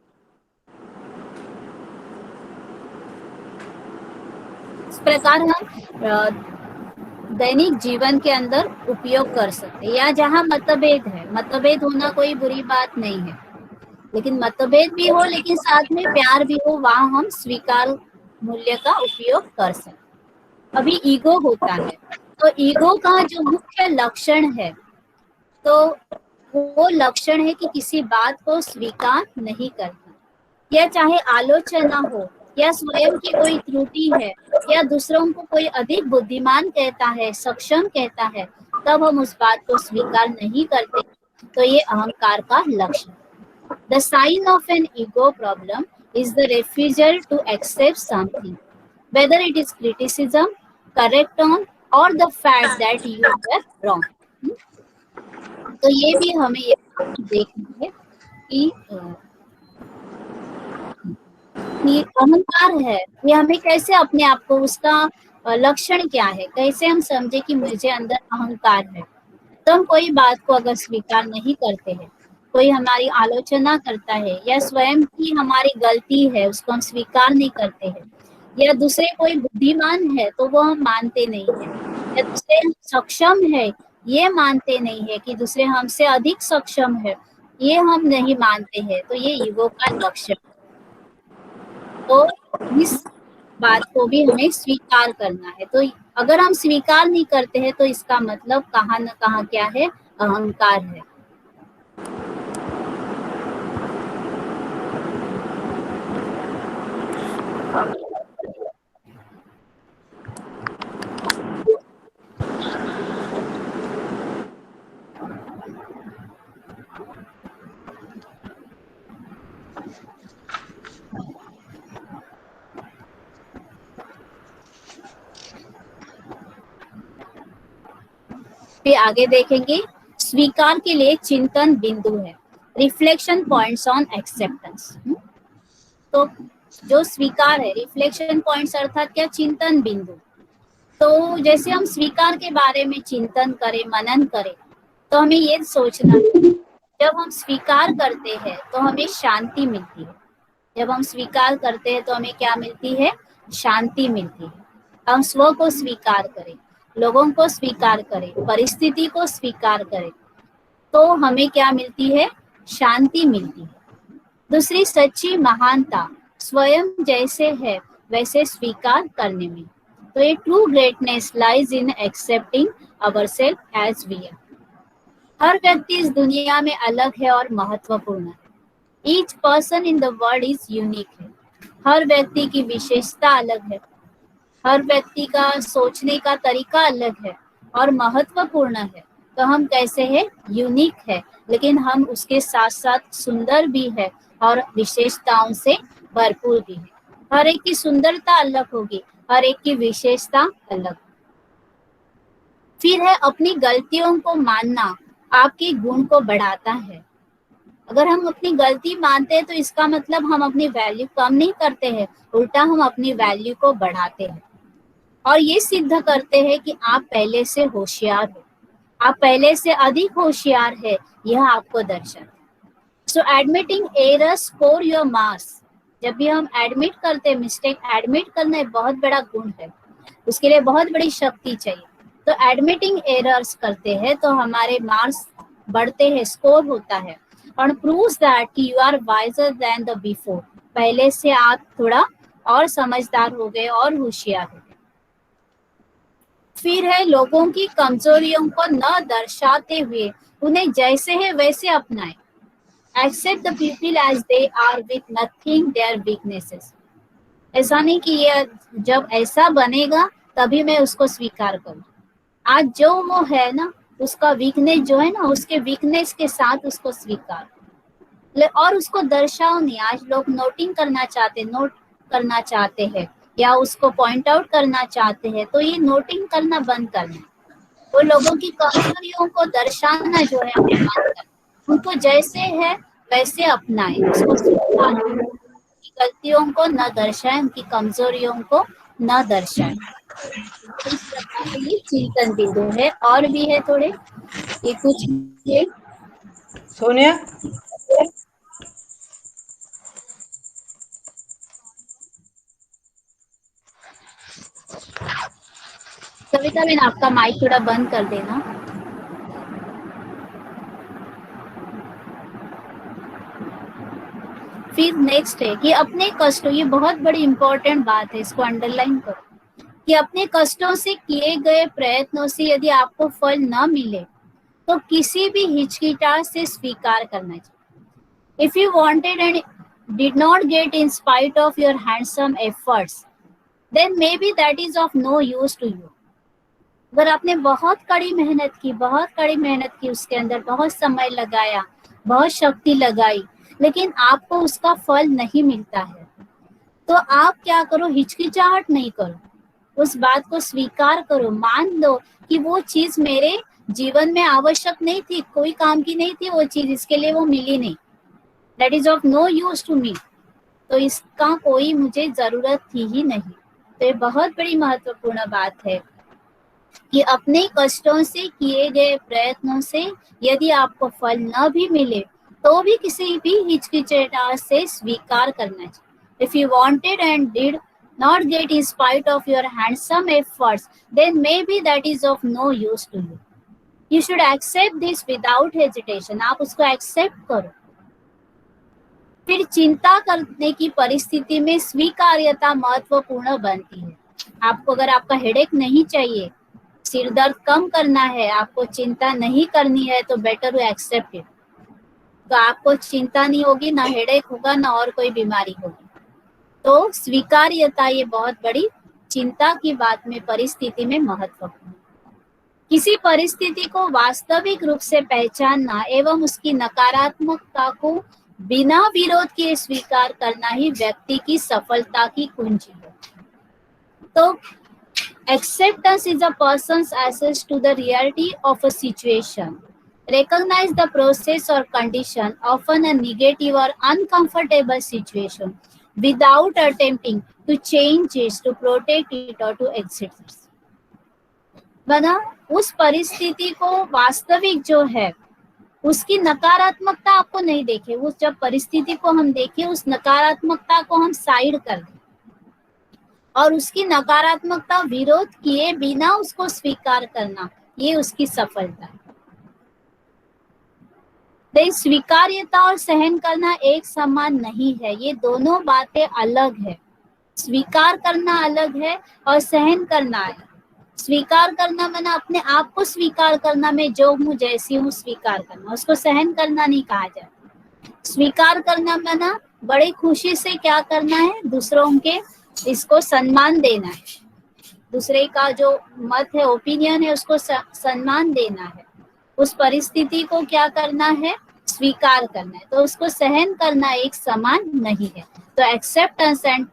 Speaker 1: इस प्रकार हम दैनिक जीवन के अंदर उपयोग कर सकते हैं। या जहाँ मतभेद है, मतभेद होना कोई बुरी बात नहीं है, लेकिन मतभेद भी हो लेकिन साथ में प्यार भी हो, वहां हम स्वीकार मूल्य का उपयोग कर सकते। अभी ईगो होता है, तो ईगो का जो मुख्य लक्षण है, तो वो लक्षण है कि किसी बात को स्वीकार नहीं करना, या चाहे आलोचना हो, या स्वयं की कोई त्रुटि है, या दूसरों को कोई अधिक बुद्धिमान कहता है, सक्षम कहता है, तब हम उस बात को स्वीकार नहीं करते, तो ये अहंकार का लक्षण। The sign of an ego problem is the refusal to accept something, whether it is criticism, correct on, or the fact that you were wrong. तो ये भी हमें ये देखना है कि अहंकार है, ये हमें कैसे अपने आप को, उसका लक्षण क्या है, कैसे हम समझे कि मुझे अंदर अहंकार है। तो हम कोई बात को अगर स्वीकार नहीं करते हैं, कोई हमारी आलोचना करता है, या स्वयं की हमारी गलती है उसको हम स्वीकार नहीं करते हैं, या दूसरे कोई बुद्धिमान है तो वो हम मानते नहीं है, या दूसरे सक्षम है ये मानते नहीं है कि दूसरे हमसे अधिक सक्षम है, ये हम नहीं मानते हैं, तो ये ईगो का लक्षण। तो इस बात को भी हमें स्वीकार करना है। तो अगर हम स्वीकार नहीं करते हैं तो इसका मतलब कहाँ न कहाँ क्या है, अहंकार है। फिर आगे देखेंगे, स्वीकार के लिए चिंतन बिंदु है, रिफ्लेक्शन पॉइंट्स ऑन एक्सेप्टेंस। तो जो स्वीकार है, रिफ्लेक्शन पॉइंट्स अर्थात क्या, चिंतन बिंदु। तो जैसे हम स्वीकार के बारे में चिंतन करें, मनन करें, तो हमें ये सोचना है, जब हम स्वीकार करते हैं तो हमें शांति मिलती है। जब हम स्वीकार करते हैं तो हमें क्या मिलती है, शांति मिलती है। हम स्व को स्वीकार करें, लोगों को स्वीकार करें, परिस्थिति को स्वीकार करें, तो हमें क्या मिलती है, शांति मिलती है। दूसरी सच्ची महानता स्वयं जैसे है वैसे स्वीकार करने में। तो ये true greatness lies in accepting ourselves as we are. हर व्यक्ति इस दुनिया में अलग है और महत्वपूर्ण है। Each person in the world is unique है। हर व्यक्ति की विशेषता अलग है, हर व्यक्ति का सोचने का तरीका अलग है और महत्वपूर्ण है। तो हम कैसे हैं, यूनिक है, लेकिन हम उसके साथ साथ सुंदर भी है और विशेषताओं से भरपूर भी है। हर एक की सुंदरता अलग होगी, हर एक की विशेषता अलग। फिर है अपनी गलतियों को मानना आपके गुण को बढ़ाता है। अगर हम अपनी गलती मानते हैं तो इसका मतलब हम अपनी वैल्यू कम नहीं करते हैं, उल्टा हम अपनी वैल्यू को बढ़ाते हैं और ये सिद्ध करते हैं कि आप पहले से होशियार हो, आप पहले से अधिक होशियार है, यह आपको दर्शाता है। So admitting error score your marks. जब भी हम एडमिट करते हैं, मिस्टेक एडमिट करना एक बहुत बड़ा गुण है, उसके लिए बहुत बड़ी शक्ति चाहिए। तो एडमिटिंग एरर्स करते हैं तो हमारे मार्क्स बढ़ते हैं, स्कोर होता है और प्रूव्स दैट कि you are wiser than the before. पहले से आप थोड़ा और समझदार हो गए और होशियार हो गए। फिर है लोगों की कमजोरियों को न दर्शाते हुए उन्हें जैसे है वैसे अपनाएं। Accept the people as they are with nothing their weaknesses. ऐसा नहीं कि ये जब ऐसा बनेगा तभी मैं उसको स्वीकार करूं। आज जो वो है ना, उसका वीकनेस जो है ना, उसके वीकनेस के साथ उसको स्वीकार और उसको दर्शाओ नहीं। आज लोग नोट करना चाहते हैं या उसको पॉइंट आउट करना चाहते हैं, तो ये नोटिंग करना बंद करना। वो लोगों की कमजोरियों को दर्शाना जो है बंद करना, उनको जैसे है वैसे अपनाएं, उसको स्वीकार। उनकी गलतियों को न दर्शाएं, उनकी कमजोरियों को न दर्शाएं। इस प्रकार से ये चिंतन बिंदु है। और भी है थोड़े, ये कुछ ये
Speaker 5: सोनिया,
Speaker 1: कविता बहन आपका माइक थोड़ा बंद कर देना। फिर नेक्स्ट है कि अपने कष्टों, ये बहुत बड़ी इंपॉर्टेंट बात है, इसको अंडरलाइन करो, कि अपने कष्टों से किए गए प्रयत्नों से यदि आपको फल न मिले तो किसी भी हिचकिचाहट से स्वीकार करना चाहिए। If you wanted and did not get in spite of your handsome efforts, then may be that is of no use to you. अगर आपने बहुत कड़ी मेहनत की, उसके अंदर बहुत समय लगाया, बहुत शक्ति लगाई, लेकिन आपको उसका फल नहीं मिलता है, तो आप क्या करो, हिचकिचाहट नहीं करो, उस बात को स्वीकार करो, मान लो कि वो चीज मेरे जीवन में आवश्यक नहीं थी, कोई काम की नहीं थी वो चीज, इसके लिए वो मिली नहीं, that is of no use to me, तो इसका कोई मुझे जरूरत थी ही नहीं। तो ये बहुत बड़ी महत्वपूर्ण बात है कि अपने कष्टों से किए गए प्रयत्नों से यदि आपको फल न भी मिले तो भी किसी भी हिचकिचाहट से स्वीकार करना चाहिए। If you wanted and did not get in spite of your handsome efforts, then may be that is of no use to you. You should accept this without hesitation, आप उसको एक्सेप्ट करो। फिर चिंता करने की परिस्थिति में स्वीकार्यता महत्वपूर्ण बनती है। आपको अगर आपका हेडेक नहीं चाहिए, सिर दर्द कम करना है, आपको चिंता नहीं करनी है, तो बेटर टू एक्सेप्ट इट। तो आपको चिंता नहीं होगी, ना हेडेक होगा, ना और कोई बीमारी होगी। तो स्वीकार्यता ये बहुत बड़ी चिंता की बात में, परिस्थिति में महत्वपूर्ण। किसी परिस्थिति को वास्तविक रूप से पहचानना एवं उसकी नकारात्मकता को बिना विरोध के स्वीकार करना ही व्यक्ति की सफलता की कुंजी है। तो acceptance is a person's access to the reality of a situation. Recognize the process or condition, often a negative or uncomfortable situation, without attempting to change it, to protect it or to exit it. बना उस परिस्थिति को वास्तविक जो है उसकी नकारात्मकता आपको नहीं देखे, उस जब परिस्थिति को हम देखें उस नकारात्मकता को हम साइड कर दें और उसकी नकारात्मकता विरोध किए बिना उसको स्वीकार करना, ये उसकी सफलता है। तो स्वीकार्यता और सहन करना एक समान नहीं है, ये दोनों बातें अलग है। स्वीकार करना अलग है और सहन करना अलग। स्वीकार करना माना अपने आप को स्वीकार करना, मैं जो हूँ जैसी हूँ स्वीकार करना, उसको सहन करना नहीं कहा जाता। स्वीकार करना माना बड़ी खुशी से क्या करना है, दूसरों के इसको सम्मान देना है, दूसरे का जो मत है, ओपिनियन है, उसको सम्मान देना है, उस परिस्थिति को क्या करना है, स्वीकार करना है। तो उसको सहन करना एक समान नहीं है। तो acceptance and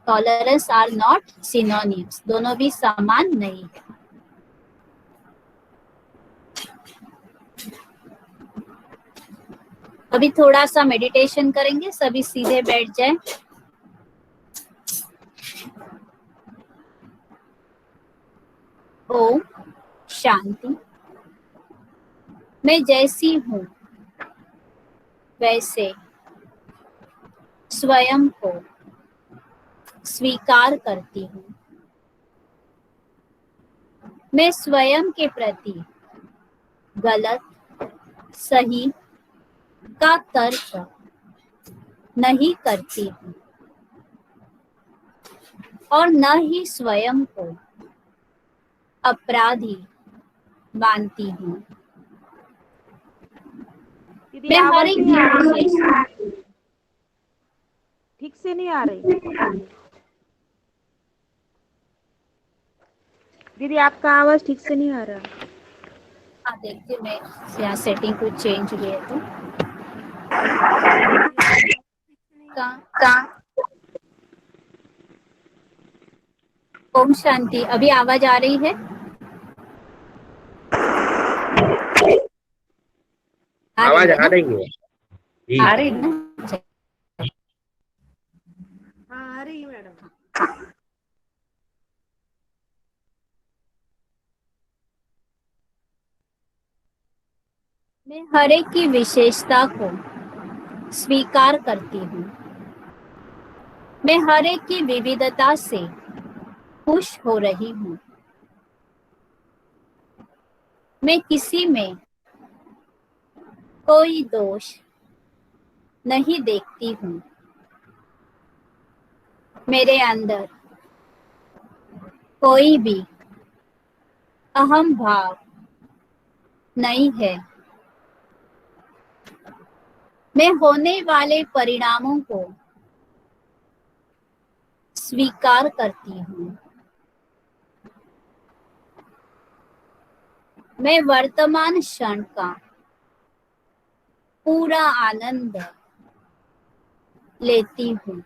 Speaker 1: tolerance are not synonyms, दोनों भी समान नहीं है। अभी थोड़ा सा मेडिटेशन करेंगे, सभी सीधे बैठ जाएं। ओम शांति। मैं जैसी हूँ वैसे स्वयं को स्वीकार करती हूँ। मैं स्वयं के प्रति गलत सही का तर्क नहीं करती हूँ और न ही स्वयं को अपराधी मानती हूँ। मैं हर एक
Speaker 9: ठीक से नहीं आ रही दीदी, आपका आवाज ठीक से नहीं आ रहा।
Speaker 1: हाँ देखिए, मैं यहाँ सेटिंग कुछ चेंज हुई है तो ओम शांति। अभी आवाज आ रही है?
Speaker 10: आवाज आ रही है जी।
Speaker 1: आ रही है ना?
Speaker 9: हाँ आ रही है मैडम।
Speaker 1: मैं हर एक की विशेषता को स्वीकार करती हूँ। मैं हर एक की विविधता से खुश हो रही हूँ। मैं किसी में कोई दोष नहीं देखती हूँ। मेरे अंदर कोई भी अहम भाव नहीं है। मैं होने वाले परिणामों को स्वीकार करती हूँ। मैं वर्तमान क्षण का पूरा आनंद लेती हूँ।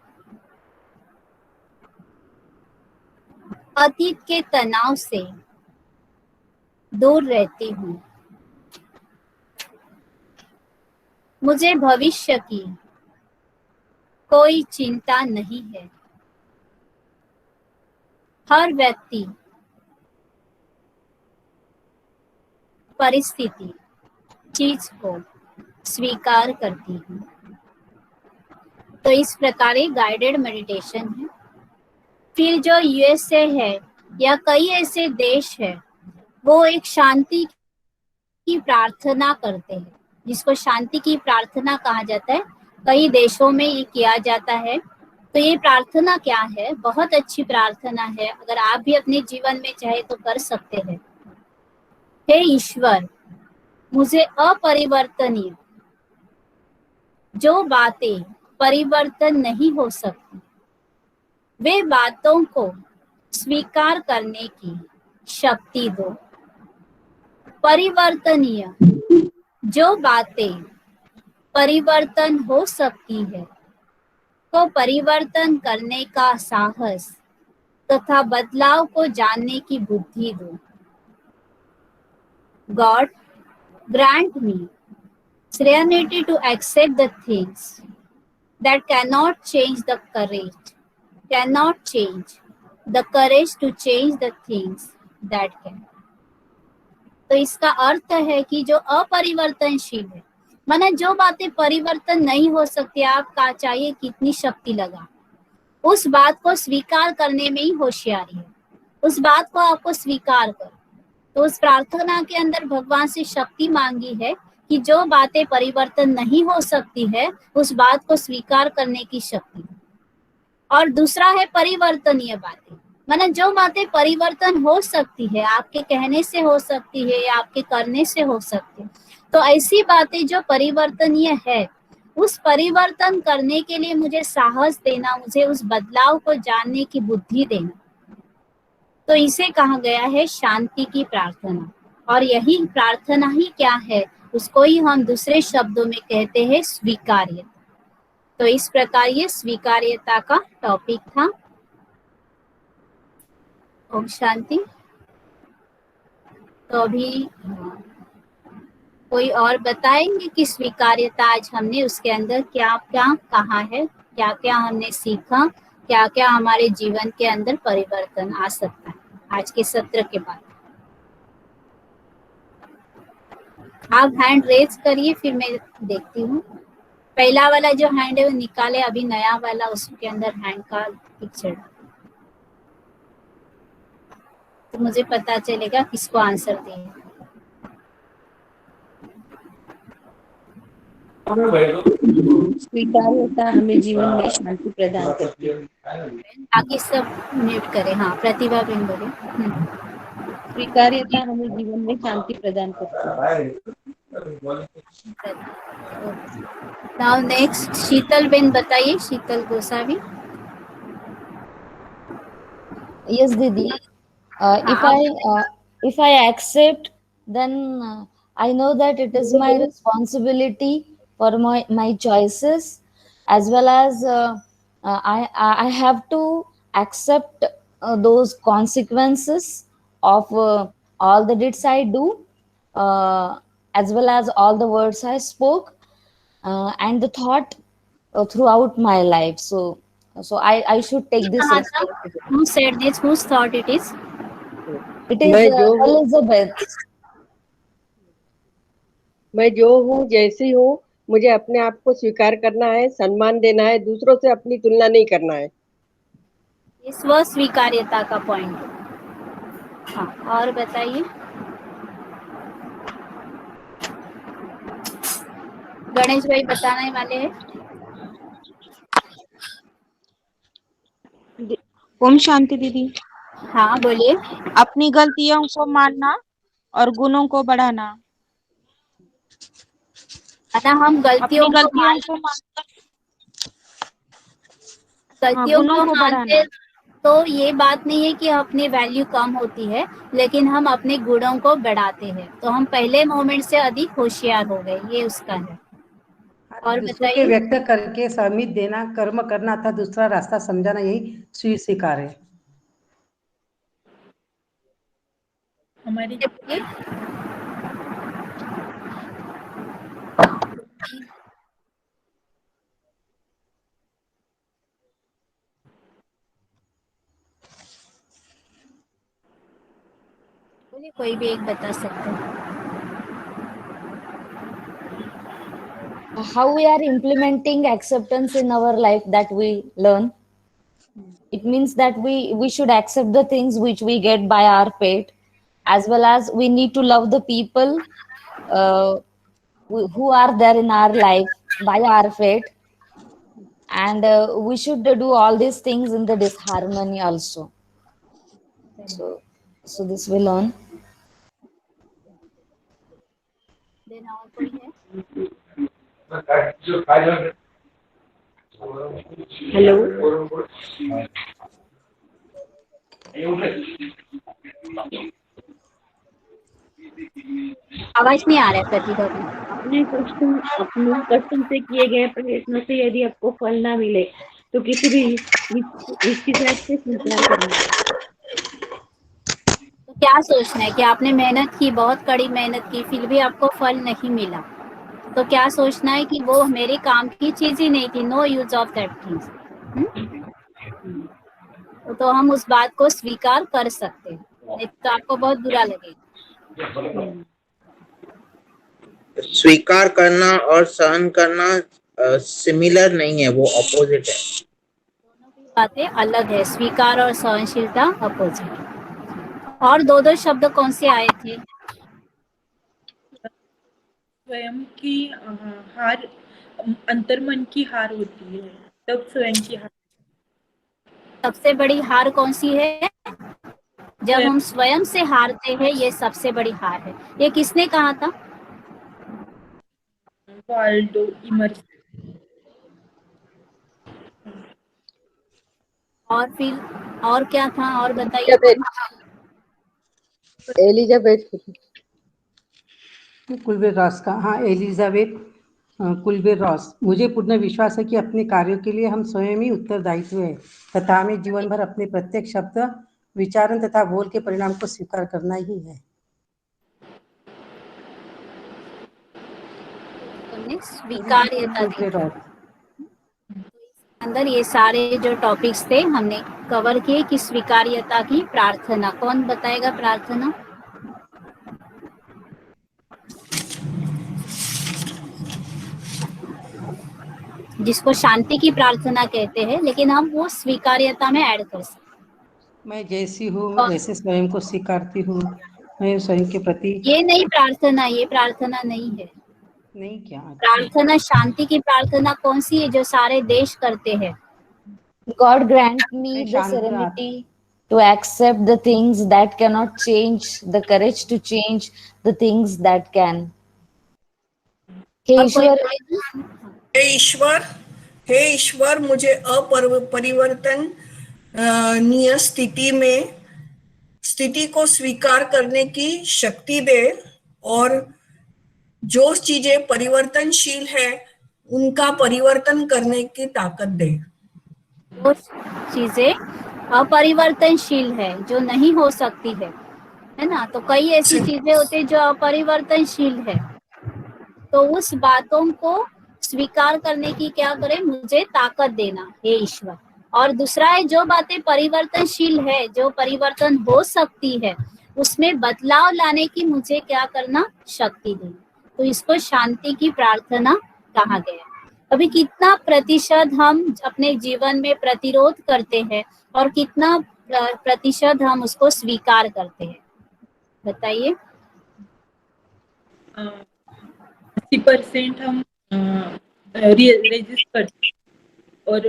Speaker 1: अतीत के तनाव से दूर रहती हूँ। मुझे भविष्य की कोई चिंता नहीं है। हर व्यक्ति, परिस्थिति, चीज को स्वीकार करती हूँ। तो इस प्रकार एक गाइडेड मेडिटेशन है। फिर जो यूएसए है या कई ऐसे देश है, वो एक शांति की प्रार्थना करते हैं, जिसको शांति की प्रार्थना कहा जाता है। कई देशों में ये किया जाता है। तो ये प्रार्थना क्या है? बहुत अच्छी प्रार्थना है। अगर आप भी अपने जीवन में चाहे तो कर सकते हैं। हे ईश्वर, मुझे अपरिवर्तनीय जो बातें परिवर्तन नहीं हो सकती, वे बातों को स्वीकार करने की शक्ति दो। परिवर्तनीय जो बातें परिवर्तन हो सकती है, को परिवर्तन करने का साहस तथा बदलाव को जानने की बुद्धि दो। God, grant me serenity to accept the things that cannot change the courage to change the things that can. तो इसका अर्थ है कि जो अपरिवर्तनशील है, माना जो बातें परिवर्तन नहीं हो सकती, आपका चाहिए कितनी शक्ति लगा, उस बात को स्वीकार करने में ही होशियारी है। उस बात को आपको स्वीकार करो। तो उस प्रार्थना के अंदर भगवान से शक्ति मांगी है कि जो बातें परिवर्तन नहीं हो सकती है, उस बात को स्वीकार करने की शक्ति। और दूसरा है परिवर्तनीय बातें, माना जो बातें परिवर्तन हो सकती है, आपके कहने से हो सकती है या आपके करने से हो सकती है। तो ऐसी बातें जो परिवर्तनीय है, उस परिवर्तन करने के लिए मुझे साहस देना, मुझे उस बदलाव को जानने की बुद्धि देना। तो इसे कहा गया है शांति की प्रार्थना। और यही प्रार्थना ही क्या है, उसको ही हम दूसरे शब्दों में कहते हैं स्वीकार्यता। तो इस प्रकार ये स्वीकार्यता का टॉपिक था। ओम शांति। तो अभी कोई और बताएंगे कि स्वीकार्यता आज हमने उसके अंदर क्या क्या कहा है, क्या क्या हमने सीखा, क्या क्या हमारे जीवन के अंदर परिवर्तन आ सकता है आज के सत्र के बाद। आप हैंड रेज करिए, फिर मैं देखती हूँ। पहला वाला जो हैंड है वो निकाले, अभी नया वाला उसके अंदर हैंड का पिक्चर, तो मुझे पता चलेगा किसको आंसर दें।
Speaker 7: स्वीकार्यता हमें जीवन में शांति प्रदान करती है।
Speaker 1: बाकी सब म्यूट करें। हाँ, प्रतिभा बहन बोले।
Speaker 7: स्वीकार्यता हमें जीवन में शांति प्रदान करती है।
Speaker 1: नाउ नेक्स्ट शीतल बहन बताइए, शीतल Gosavi.
Speaker 2: Yes, Didi. If I accept, then I know that it is my responsibility for my choices, as well as I have to accept those consequences of all the deeds I do, as well as all the words I spoke, and the thought throughout my life. So I should take this responsibility.
Speaker 1: Who said this? Whose thought it is?
Speaker 2: It is Elizabeth.
Speaker 3: मैं जो हूँ जैसी हूँ, मुझे अपने आप को स्वीकार करना है, सम्मान देना है, दूसरों से अपनी तुलना नहीं करना है।
Speaker 1: ये स्व स्वीकार्यता का पॉइंट। हाँ, और बताइए। गणेश भाई बताने वाले हैं।
Speaker 9: ओम शांति दीदी।
Speaker 1: हाँ बोलिए।
Speaker 9: अपनी गलतियों को मानना और गुणों को बढ़ाना।
Speaker 1: अतः हम गलतियों को
Speaker 9: गुणों को
Speaker 1: मानते, तो ये बात नहीं है कि अपनी वैल्यू कम होती है, लेकिन हम अपने गुणों को बढ़ाते हैं, तो हम पहले मोमेंट से अधिक होशियार हो गए, ये उसका है। और
Speaker 5: दूसरों के व्यक्त करके सहमति देना, कर्म करना था, दूसरा रास्ता समझाना, यही स्वीकार है।
Speaker 6: हमारी
Speaker 1: कोई भी एक बता सकते हैं।
Speaker 2: How we are implementing acceptance in our life that we learn. It means that we should accept the things which we get by our fate, as well as we need to love the people who are there in our life by our fate, and we should do all these things in the disharmony also. So this we learn.
Speaker 1: Then और कोई है?
Speaker 7: Hello.
Speaker 1: आवाज नहीं आ रहा है प्रतिभा की।
Speaker 7: अपने कष्टों से किए गए प्रयत्नों से यदि आपको फल ना मिले तो किसी भी हिचकिचाहट से स्वीकार करना।
Speaker 1: तो क्या सोचना है कि आपने मेहनत की, बहुत कड़ी मेहनत की, फिर भी आपको फल नहीं मिला, तो क्या सोचना है कि वो मेरे काम की चीज ही नहीं थी, no use of that things. तो हम उस बात को स्वीकार कर सकते हैं, नहीं तो आपको बहुत बुरा लगेगा।
Speaker 10: स्वीकार करना और सहन करना सिमिलर नहीं है, वो अपोजिट है।
Speaker 1: दोनों की बातें अलग है, स्वीकार और सहनशीलता अपोजिट। और दो शब्द कौन से आए थे?
Speaker 6: स्वयं की हार, अंतर्मन की हार होती है, तब स्वयं की हार।
Speaker 1: सबसे बड़ी हार कौन सी है? जब हम स्वयं से हारते हैं, ये सबसे बड़ी हार है। ये किसने कहा था?
Speaker 6: Waldo immersion.
Speaker 1: और फिर और क्या था, और बताइए।
Speaker 3: एलिजाबेथ
Speaker 5: कुलबीर रॉस का। हाँ, एलिजाबेथ कुलबीर रॉस। मुझे पूर्ण विश्वास है कि अपने कार्यों के लिए हम स्वयं ही उत्तरदायित्व है, तथा हमें जीवन भर अपने प्रत्येक शब्द, विचारण तथा बोल के परिणाम को स्वीकार करना ही है।
Speaker 1: स्वीकार्यता अंदर ये सारे जो टॉपिक्स थे हमने कवर किए कि स्वीकार्यता की प्रार्थना। कौन बताएगा प्रार्थना? जिसको शांति की प्रार्थना कहते हैं, लेकिन हम वो स्वीकार्यता में ऐड कर सकते।
Speaker 5: मैं जैसी हूँ वैसे स्वयं को स्वीकारती हूँ, मैं स्वयं के प्रति।
Speaker 1: ये नहीं प्रार्थना, ये प्रार्थना नहीं है।
Speaker 5: नहीं क्या?
Speaker 1: प्रार्थना शांति की प्रार्थना कौन सी है जो सारे देश करते हैं?
Speaker 2: God grant me the serenity to accept the things that cannot change, the courage to change the things that can.
Speaker 8: हे ईश्वर, मुझे अपरिवर्तनीय स्थिति को स्वीकार करने की शक्ति दे, और जो चीजें परिवर्तनशील है उनका परिवर्तन करने की ताकत दे।
Speaker 1: जो चीजें अपरिवर्तनशील है, जो नहीं हो सकती है ना, तो कई ऐसी चीजें होती है जो अपरिवर्तनशील है, तो उस बातों को स्वीकार करने की क्या करें? मुझे ताकत देना हे ईश्वर। और दूसरा है, जो बातें परिवर्तनशील है, जो परिवर्तन हो सकती है, उसमें बदलाव लाने की मुझे क्या करना? शक्ति देना। तो इसको शांति की प्रार्थना कहा गया। अभी कितना प्रतिशत हम अपने जीवन में प्रतिरोध करते हैं और कितना प्रतिशत हम उसको स्वीकार करते हैं, बताइए।
Speaker 6: 80% हम रेजिस्ट करते और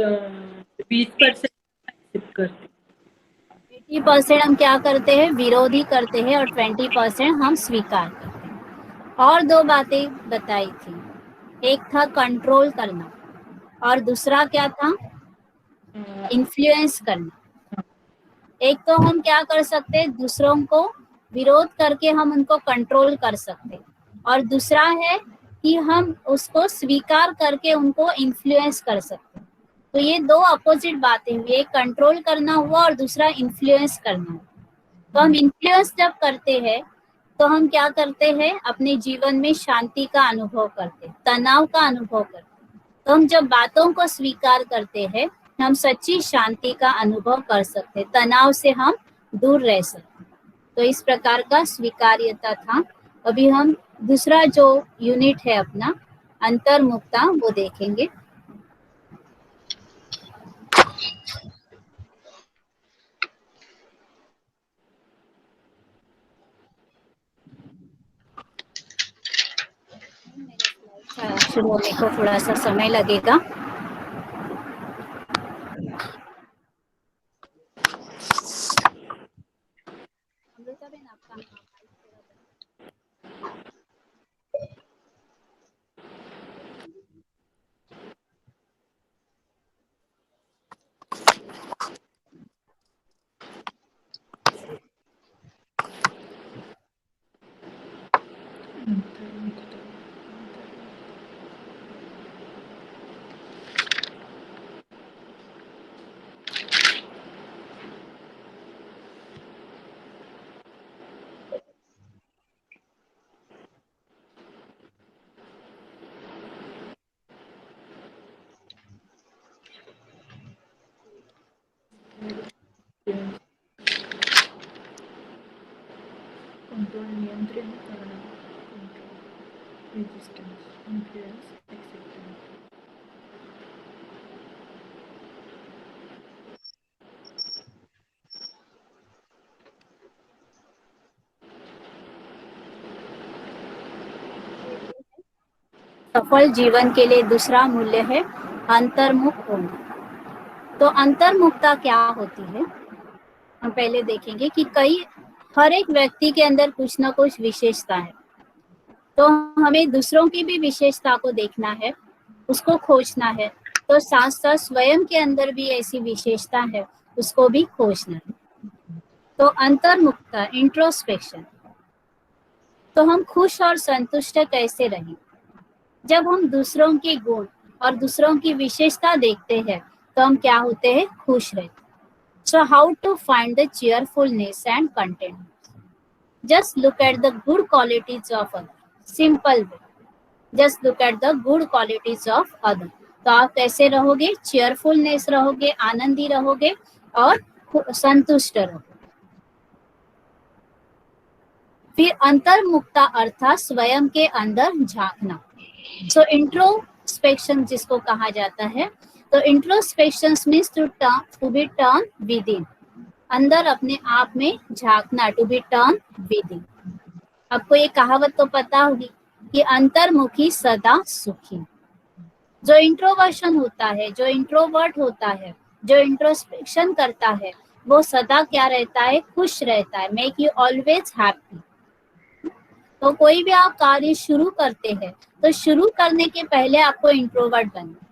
Speaker 6: 20% एक्सेप्ट करते।
Speaker 1: 80% हम क्या करते हैं, विरोधी करते हैं, और 20% हम स्वीकार करते हैं। और दो बातें बताई थी, एक था कंट्रोल करना और दूसरा क्या था, इन्फ्लुएंस करना। एक तो हम क्या कर सकते हैं, दूसरों को विरोध करके हम उनको कंट्रोल कर सकते हैं, और दूसरा है कि हम उसको स्वीकार करके उनको इन्फ्लुएंस कर सकते हैं। तो ये दो अपोजिट बातें हुई, एक कंट्रोल करना हुआ और दूसरा इन्फ्लुएंस करना हुआ। तो हम इन्फ्लुएंस जब करते हैं तो हम क्या करते हैं, अपने जीवन में शांति का अनुभव करते हैं, तनाव का अनुभव करते हैं। तो हम जब बातों को स्वीकार करते हैं, हम सच्ची शांति का अनुभव कर सकते हैं, तनाव से हम दूर रह सकते हैं। तो इस प्रकार का स्वीकार्यता था। अभी हम दूसरा जो यूनिट है अपना अंतर्मुखता, वो देखेंगे। शुरू होने को थोड़ा सा समय लगेगा।
Speaker 6: कंट्रोल नियंत्रण करना, कंट्रोल रेजिस्टेंस, इन्फ्लुएंस, एक्सेप्टेंस।
Speaker 1: सफल जीवन के लिए दूसरा मूल्य है अंतर्मुख होना। तो अंतर्मुखता क्या होती है, हम पहले देखेंगे कि हर एक व्यक्ति के अंदर कुछ ना कुछ विशेषता है। तो हमें दूसरों की भी विशेषता को देखना है, उसको खोजना है। तो साथ साथ स्वयं के अंदर भी ऐसी विशेषता है, उसको भी खोजना है। तो अंतर्मुखता, इंट्रोस्पेक्शन। तो हम खुश और संतुष्ट कैसे रहें, जब हम दूसरों के गुण और दूसरों की विशेषता देखते हैं तो हम क्या होते हैं, खुश रहते हैं। So how to find the cheerfulness and content? Just look at the good qualities of others. Simple way. Just look at the good qualities of others. तो आप कैसे रहोगे, cheerfulness रहोगे, आनंदी रहोगे और संतुष्ट रहोगे। फिर अंतर्मुखता अर्थात स्वयं के अंदर झांकना। So introspection जिसको कहा जाता है, तो introspection means to be turn within, अंदर अपने आप में झांकना, to be turn within. आपको ये कहावत तो पता होगी कि अंतर्मुखी सदा सुखी। जो इंट्रोवर्शन होता है, जो इंट्रोवर्ट होता है, जो इंट्रोस्पेक्शन करता है, वो सदा क्या रहता है, खुश रहता है। Make you always happy. तो कोई भी आप कार्य शुरू करते हैं तो शुरू करने के पहले आपको इंट्रोवर्ट बनना,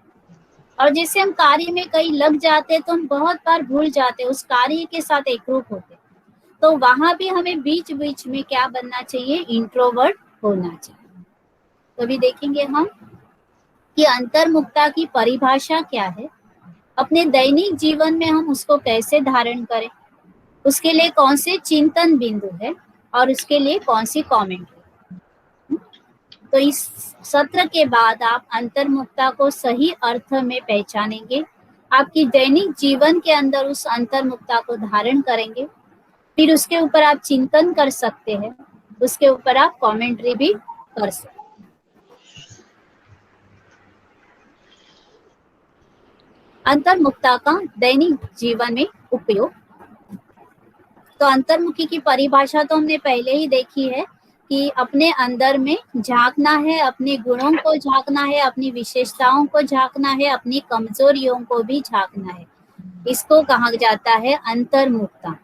Speaker 1: और जैसे हम कार्य में कहीं लग जाते हैं तो हम बहुत बार भूल जाते हैं, उस कार्य के साथ एकरूप होते। तो वहां भी हमें बीच बीच में क्या बनना चाहिए, इंट्रोवर्ट होना चाहिए। तो अभी देखेंगे हम कि अंतर्मुखता की परिभाषा क्या है, अपने दैनिक जीवन में हम उसको कैसे धारण करें, उसके लिए कौन से चिंतन बिंदु है और उसके लिए कौन सी कमेंट है। तो इस सत्र के बाद आप अंतर्मुखता को सही अर्थ में पहचानेंगे, आपकी दैनिक जीवन के अंदर उस अंतर्मुखता को धारण करेंगे, फिर उसके ऊपर आप चिंतन कर सकते हैं, उसके ऊपर आप कमेंट्री भी कर सकते हैं। अंतर्मुखता का दैनिक जीवन में उपयोग। तो अंतर्मुखी की परिभाषा तो हमने पहले ही देखी है कि अपने अंदर में झांकना है, अपने गुणों को झांकना है, अपनी विशेषताओं को झांकना है, अपनी कमजोरियों को भी झांकना है। इसको कहा जाता है अंतर्मुखता।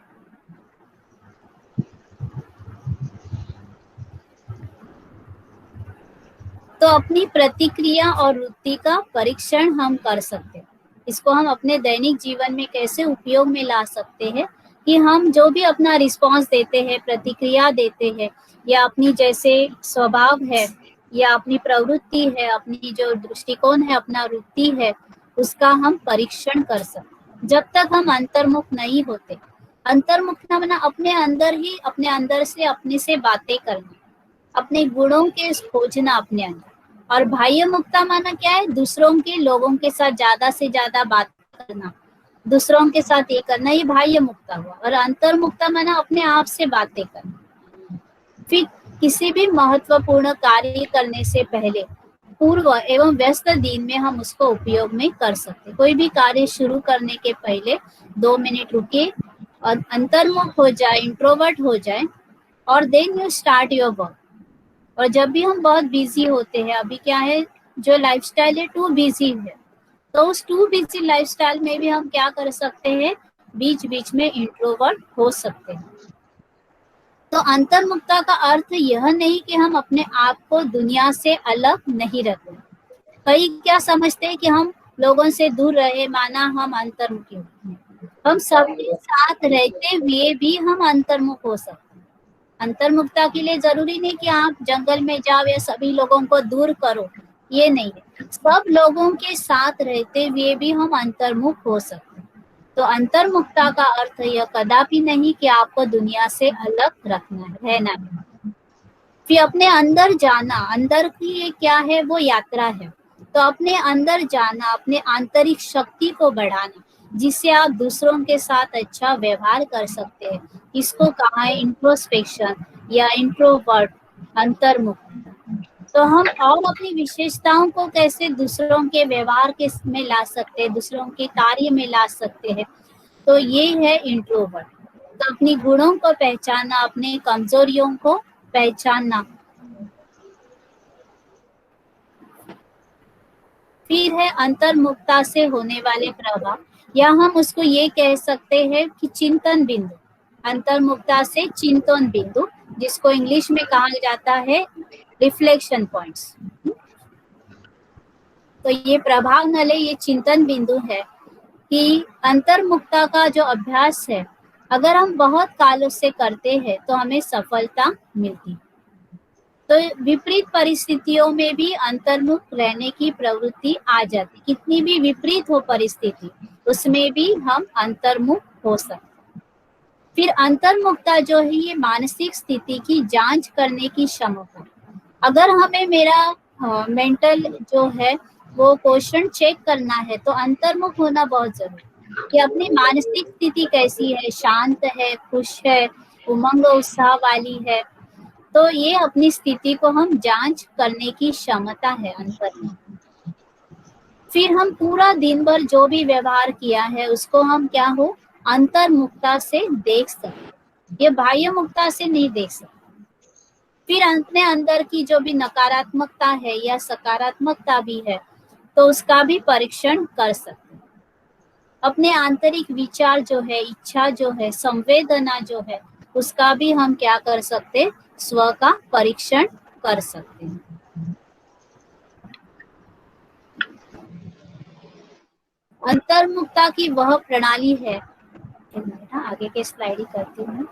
Speaker 1: तो अपनी प्रतिक्रिया और वृत्ति का परीक्षण हम कर सकते हैं। इसको हम अपने दैनिक जीवन में कैसे उपयोग में ला सकते हैं कि हम जो भी अपना रिस्पांस देते हैं, प्रतिक्रिया देते हैं, या अपनी जैसे स्वभाव है या अपनी प्रवृत्ति है, अपनी जो दृष्टिकोण है, अपना वृत्ति है, उसका हम परीक्षण कर सकते। जब तक हम अंतर्मुख नहीं होते, अंतर्मुख ना बना अपने अंदर ही, अपने अंदर से अपने से बातें करना, अपने गुणों के खोजना अपने अंदर। और बाह्य मुक्ता माना क्या है? दूसरों के, लोगों के साथ ज्यादा से ज्यादा बात करना, दूसरों के साथ ये करना, ये बाह्य मुक्ता हुआ। और अंतर्मुक्ता माना अपने आप से बातें करना। फिर किसी भी महत्वपूर्ण कार्य करने से पहले पूर्व एवं व्यस्त दिन में हम उसको उपयोग में कर सकते। कोई भी कार्य शुरू करने के पहले 2 मिनट रुके और अंतर्मुख हो जाए, इंट्रोवर्ट हो जाए, और then you start your work. और जब भी हम बहुत बिजी होते हैं, अभी क्या है, जो लाइफस्टाइल है टू बिजी है, तो उस टू बिजी लाइफस्टाइल में भी हम क्या कर सकते हैं, बीच बीच में इंट्रोवर्ट हो सकते हैं। तो अंतर्मुखता का अर्थ यह नहीं कि हम अपने आप को दुनिया से अलग नहीं रखते। कई क्या समझते हैं कि हम लोगों से दूर रहे माना हम अंतर्मुखी होते हैं। हम सबके साथ रहते हुए भी हम अंतर्मुख हो सकते हैं। अंतर्मुखता के लिए जरूरी नहीं कि आप जंगल में जाओ या सभी लोगों को दूर करो, ये नहीं है। सब लोगों के साथ रहते हुए भी हम अंतर्मुख हो सकते हैं। तो अंतर्मुखता का अर्थ यह कदापि नहीं कि आपको दुनिया से अलग रखना है, रहना है। फिर अपने अंदर जाना, अंदर की ये क्या है, वो यात्रा है। तो अपने अंदर जाना, अपने आंतरिक शक्ति को बढ़ाना, जिससे आप दूसरों के साथ अच्छा व्यवहार कर सकते हैं। इसको कहा है इंट्रोस्पेक्शन या इंट्रोवर्ट, अंतर्मुख। तो हम और अपनी विशेषताओं को कैसे दूसरों के व्यवहार के में ला सकते हैं, दूसरों के कार्य में ला सकते हैं, तो ये है इंट्रोवर्ट। तो अपनी गुणों को पहचानना, अपने कमजोरियों को पहचानना। फिर है अंतर्मुखता से होने वाले प्रभाव, या हम उसको ये कह सकते हैं कि चिंतन बिंदु। अंतर्मुखता से चिंतन बिंदु, जिसको इंग्लिश में कहा जाता है रिफ्लेक्शन पॉइंट्स। तो ये प्रभाव नले, ये चिंतन बिंदु है कि अंतर्मुखता का जो अभ्यास है, अगर हम बहुत कालों से करते हैं तो हमें सफलता मिलती। तो विपरीत परिस्थितियों में भी अंतर्मुख रहने की प्रवृत्ति आ जाती। कितनी भी विपरीत हो परिस्थिति, उसमें भी हम अंतर्मुख हो सकते। फिर अंतर्मुखता जो है, ये मानसिक स्थिति की जांच करने की क्षमता। अगर हमें मेरा मेंटल जो है वो क्वेश्चन चेक करना है, तो अंतर्मुख होना बहुत जरूरी है कि अपनी मानसिक स्थिति कैसी है, शांत है, खुश है, उमंग उत्साह वाली है। तो ये अपनी स्थिति को हम जांच करने की क्षमता है अंतर्मुख। फिर हम पूरा दिन भर जो भी व्यवहार किया है उसको हम क्या हो, अंतर्मुखता से देख सकते, ये बाह्य मुक्ता से नहीं देख सकते। फिर अपने अंदर की जो भी नकारात्मकता है या सकारात्मकता भी है, तो उसका भी परीक्षण कर सकते। अपने आंतरिक विचार जो है, इच्छा जो है, संवेदना जो है, उसका भी हम क्या कर सकते, स्व का परीक्षण कर सकते हैं। अंतर्मुखता की वह प्रणाली है, आगे के स्लाइड ही करती हूँ।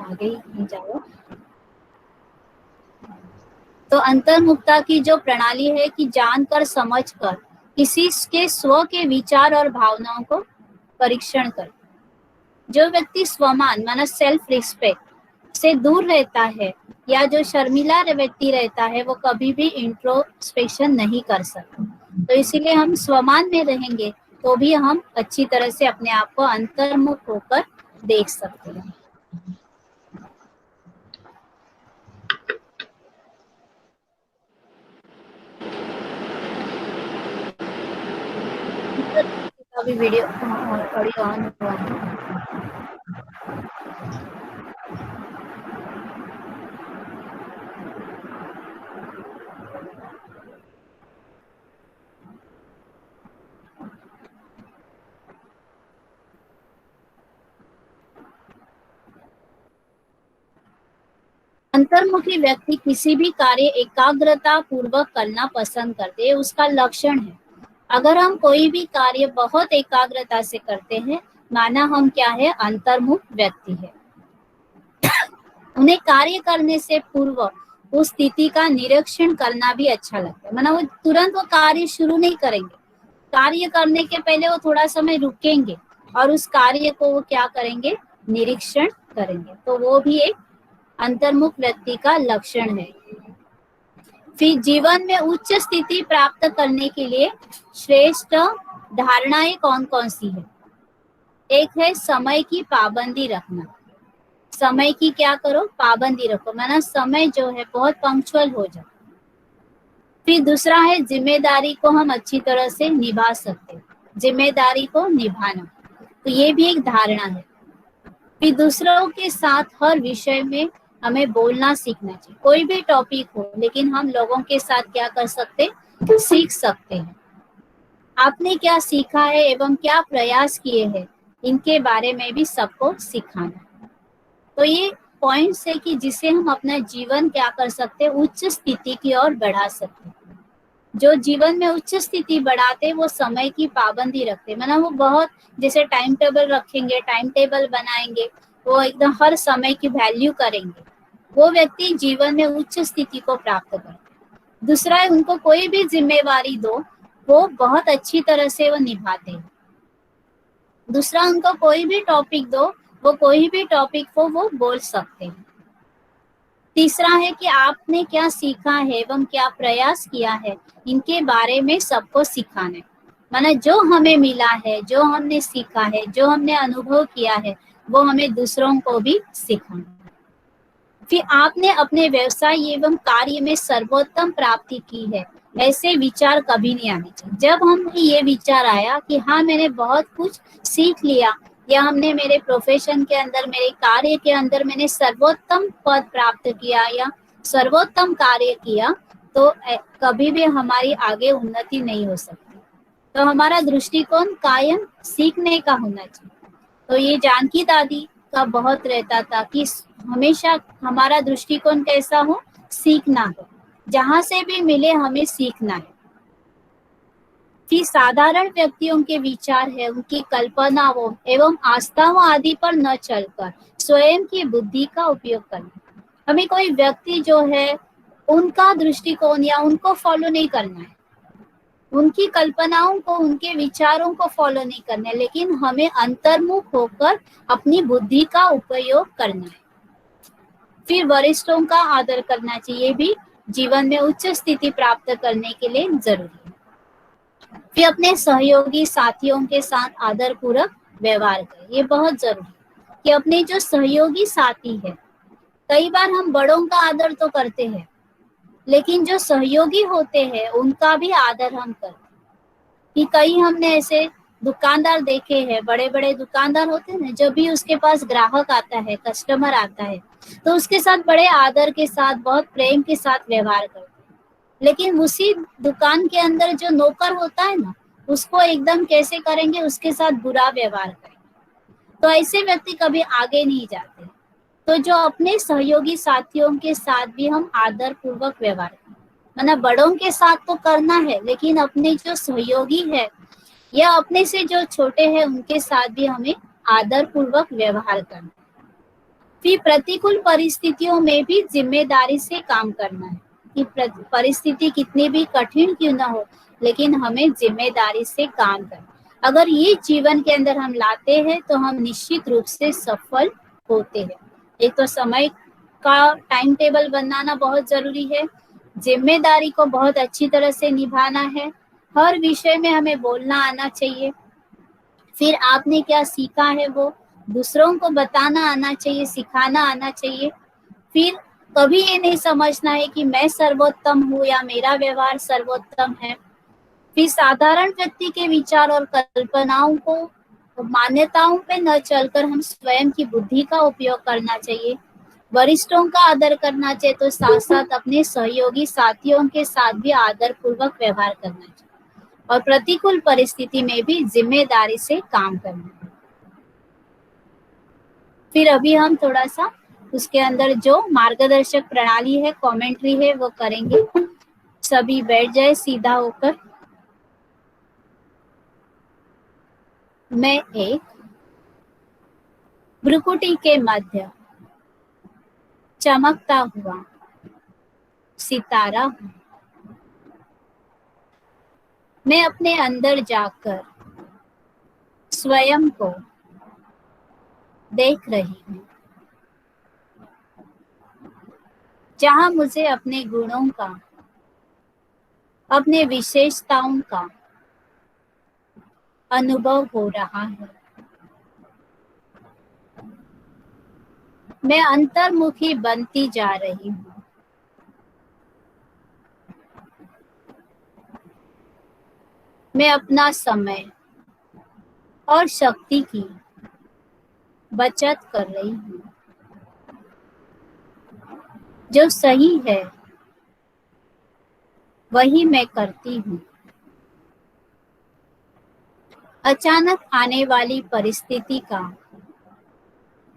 Speaker 1: आगे ही जाओ। तो अंतर्मुखता की जो प्रणाली है कि जानकर समझकर किसी के स्व के विचार और भावनाओं को परीक्षण कर। जो व्यक्ति स्वमान माना सेल्फ रिस्पेक्ट से दूर रहता है, या जो शर्मिला व्यक्ति रहता है, वो कभी भी इंट्रोस्पेक्शन नहीं कर सकता। तो इसीलिए हम स्वमान में रहेंगे तो भी हम अच्छी तरह से अपने आप को अंतर्मुख होकर देख सकते हैं। अभी वीडियो ऑडियो ऑन हुआ है। अंतर्मुखी व्यक्ति किसी भी कार्य एकाग्रता पूर्वक करना पसंद करते हैं, उसका लक्षण है। अगर हम कोई भी कार्य बहुत एकाग्रता से करते हैं, माना हम क्या है, अंतर्मुख व्यक्ति है। उन्हें कार्य करने से पूर्व उस स्थिति का निरीक्षण करना भी अच्छा लगता है। माना वो तुरंत वो कार्य शुरू नहीं करेंगे, कार्य करने के पहले वो थोड़ा समय रुकेंगे और उस कार्य को वो क्या करेंगे, निरीक्षण करेंगे। तो वो भी एक अंतर्मुख व्यक्ति का लक्षण है। फिर जीवन में उच्च स्थिति प्राप्त करने के लिए श्रेष्ठ धारणाएं कौन कौन सी है? एक है समय की पाबंदी रखना। समय की क्या करो, पाबंदी रखो, माना समय जो है बहुत पंक्चुअल हो जाए। फिर दूसरा है जिम्मेदारी को हम अच्छी तरह से निभा सकते हैं, जिम्मेदारी को निभाना, तो ये भी एक धारणा है। फिर दूसरों के साथ हर विषय में हमें बोलना सीखना चाहिए। कोई भी टॉपिक हो, लेकिन हम लोगों के साथ क्या कर सकते हैं, सीख सकते हैं। आपने क्या सीखा है एवं क्या प्रयास किए हैं, इनके बारे में भी सबको सिखाना। तो ये पॉइंट्स है कि जिसे हम अपना जीवन क्या कर सकते हैं, उच्च स्थिति की ओर बढ़ा सकते हैं। जो जीवन में उच्च स्थिति बढ़ाते, वो समय की पाबंदी रखते, मतलब वो बहुत जैसे टाइम टेबल रखेंगे, टाइम टेबल बनाएंगे, वो एकदम हर समय की वैल्यू करेंगे, वो व्यक्ति जीवन में उच्च स्थिति को प्राप्त करते। दूसरा है, उनको कोई भी जिम्मेवारी दो, वो बहुत अच्छी तरह से वो निभाते हैं। दूसरा, उनको कोई भी टॉपिक दो, वो कोई भी टॉपिक को वो बोल सकते हैं। तीसरा है कि आपने क्या सीखा है एवं क्या प्रयास किया है, इनके बारे में सबको सिखाना है। माना जो हमें मिला है, जो हमने सीखा है, जो हमने अनुभव किया है, वो हमें दूसरों को भी सिखाना है। फिर आपने अपने व्यवसाय एवं कार्य में सर्वोत्तम प्राप्ति की है, ऐसे विचार कभी नहीं आने चाहिए। जब हमें ये विचार आया कि हाँ मैंने बहुत कुछ सीख लिया, या हमने मेरे प्रोफेशन के अंदर, मेरे कार्य के अंदर मैंने सर्वोत्तम पद प्राप्त किया या सर्वोत्तम कार्य किया, तो कभी भी हमारी आगे उन्नति नहीं हो सकती। तो हमारा दृष्टिकोण कायम सीखने का होना चाहिए। तो ये जानकी दादी का बहुत रहता था कि हमेशा हमारा दृष्टिकोण कैसा हो, सीखना हो, जहां से भी मिले हमें सीखना है। कि साधारण व्यक्तियों के विचार है, उनकी कल्पनाओं एवं आस्थाओं आदि पर न चलकर स्वयं की बुद्धि का उपयोग करना। हमें कोई व्यक्ति जो है उनका दृष्टिकोण या उनको फॉलो नहीं करना है, उनकी कल्पनाओं को, उनके विचारों को फॉलो नहीं करना है, लेकिन हमें अंतर्मुख होकर अपनी बुद्धि का उपयोग करना है। फिर वरिष्ठों का आदर करना चाहिए, भी जीवन में उच्च स्थिति प्राप्त करने के लिए जरूरी है। फिर अपने सहयोगी साथियों के साथ आदर पूर्वक व्यवहार करें, ये बहुत जरूरी है कि अपने जो सहयोगी साथी है, कई बार हम बड़ों का आदर तो करते हैं, लेकिन जो सहयोगी होते हैं उनका भी आदर हम करते हैं। कि कई हमने ऐसे दुकानदार देखे हैं, बड़े बड़े दुकानदार होते हैं ना, जब भी उसके पास ग्राहक आता है, कस्टमर आता है, तो उसके साथ बड़े आदर के साथ, बहुत प्रेम के साथ व्यवहार करते हैं। लेकिन उसी दुकान के अंदर जो नौकर होता है ना, उसको एकदम कैसे करेंगे, उसके साथ बुरा व्यवहार करेंगे। तो ऐसे व्यक्ति कभी आगे नहीं जाते। तो जो अपने सहयोगी साथियों के साथ भी हम आदर पूर्वक व्यवहार करें, मतलब बड़ों के साथ तो करना है, लेकिन अपने जो सहयोगी है या अपने से जो छोटे हैं उनके साथ भी हमें आदर पूर्वक व्यवहार करना। फिर प्रतिकूल परिस्थितियों में भी जिम्मेदारी से काम करना है, कि परिस्थिति कितनी भी कठिन क्यों ना हो, लेकिन हमें जिम्मेदारी से काम करना। अगर ये जीवन के अंदर हम लाते हैं तो हम निश्चित रूप से सफल होते हैं। एक तो समय का टाइम टेबल बनाना बहुत जरूरी है, जिम्मेदारी को बहुत अच्छी तरह से निभाना है, हर विषय में हमें बोलना आना चाहिए। फिर आपने क्या सीखा है वो दूसरों को बताना आना चाहिए, सिखाना आना चाहिए। फिर कभी ये नहीं समझना है कि मैं सर्वोत्तम हूँ या मेरा व्यवहार सर्वोत्तम है। फिर साधारण व्यक्ति के विचार और कल्पनाओं को, मान्यताओं पे न चलकर हम स्वयं की बुद्धि का उपयोग करना चाहिए। वरिष्ठों का आदर करना चाहिए, तो साथ साथ अपने सहयोगी साथियों के साथ भी आदर पूर्वक व्यवहार करना चाहिए और प्रतिकूल परिस्थिति में भी जिम्मेदारी से काम करना। फिर अभी हम थोड़ा सा उसके अंदर जो मार्गदर्शक प्रणाली है, कमेंट्री है, वो करेंगे। सभी बैठ जाए सीधा होकर। मैं एक भ्रुकुटी के मध्य चमकता हुआ सितारा हूँ। मैं अपने अंदर जाकर स्वयं को देख रही हूँ, जहाँ मुझे अपने गुणों का, अपने विशेषताओं का अनुभव हो रहा है। मैं अंतर्मुखी बनती जा रही हूँ। मैं अपना समय और शक्ति की बचत कर रही हूँ। जो सही है वही मैं करती हूँ। अचानक आने वाली परिस्थिति का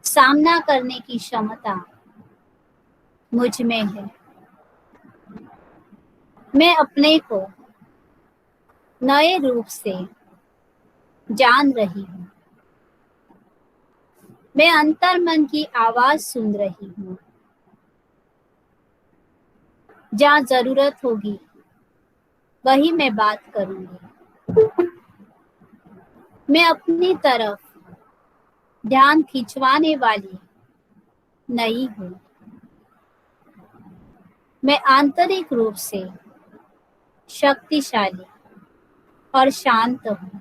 Speaker 1: सामना करने की क्षमता मुझ में है। मैं अपने को नए रूप से जान रही हूँ। मैं अंतर्मन की आवाज सुन रही हूँ। जहाँ जरूरत होगी वही मैं बात करूंगी। मैं अपनी तरफ ध्यान खिंचवाने वाली नहीं हूँ। मैं आंतरिक रूप से शक्तिशाली और शांत हूँ।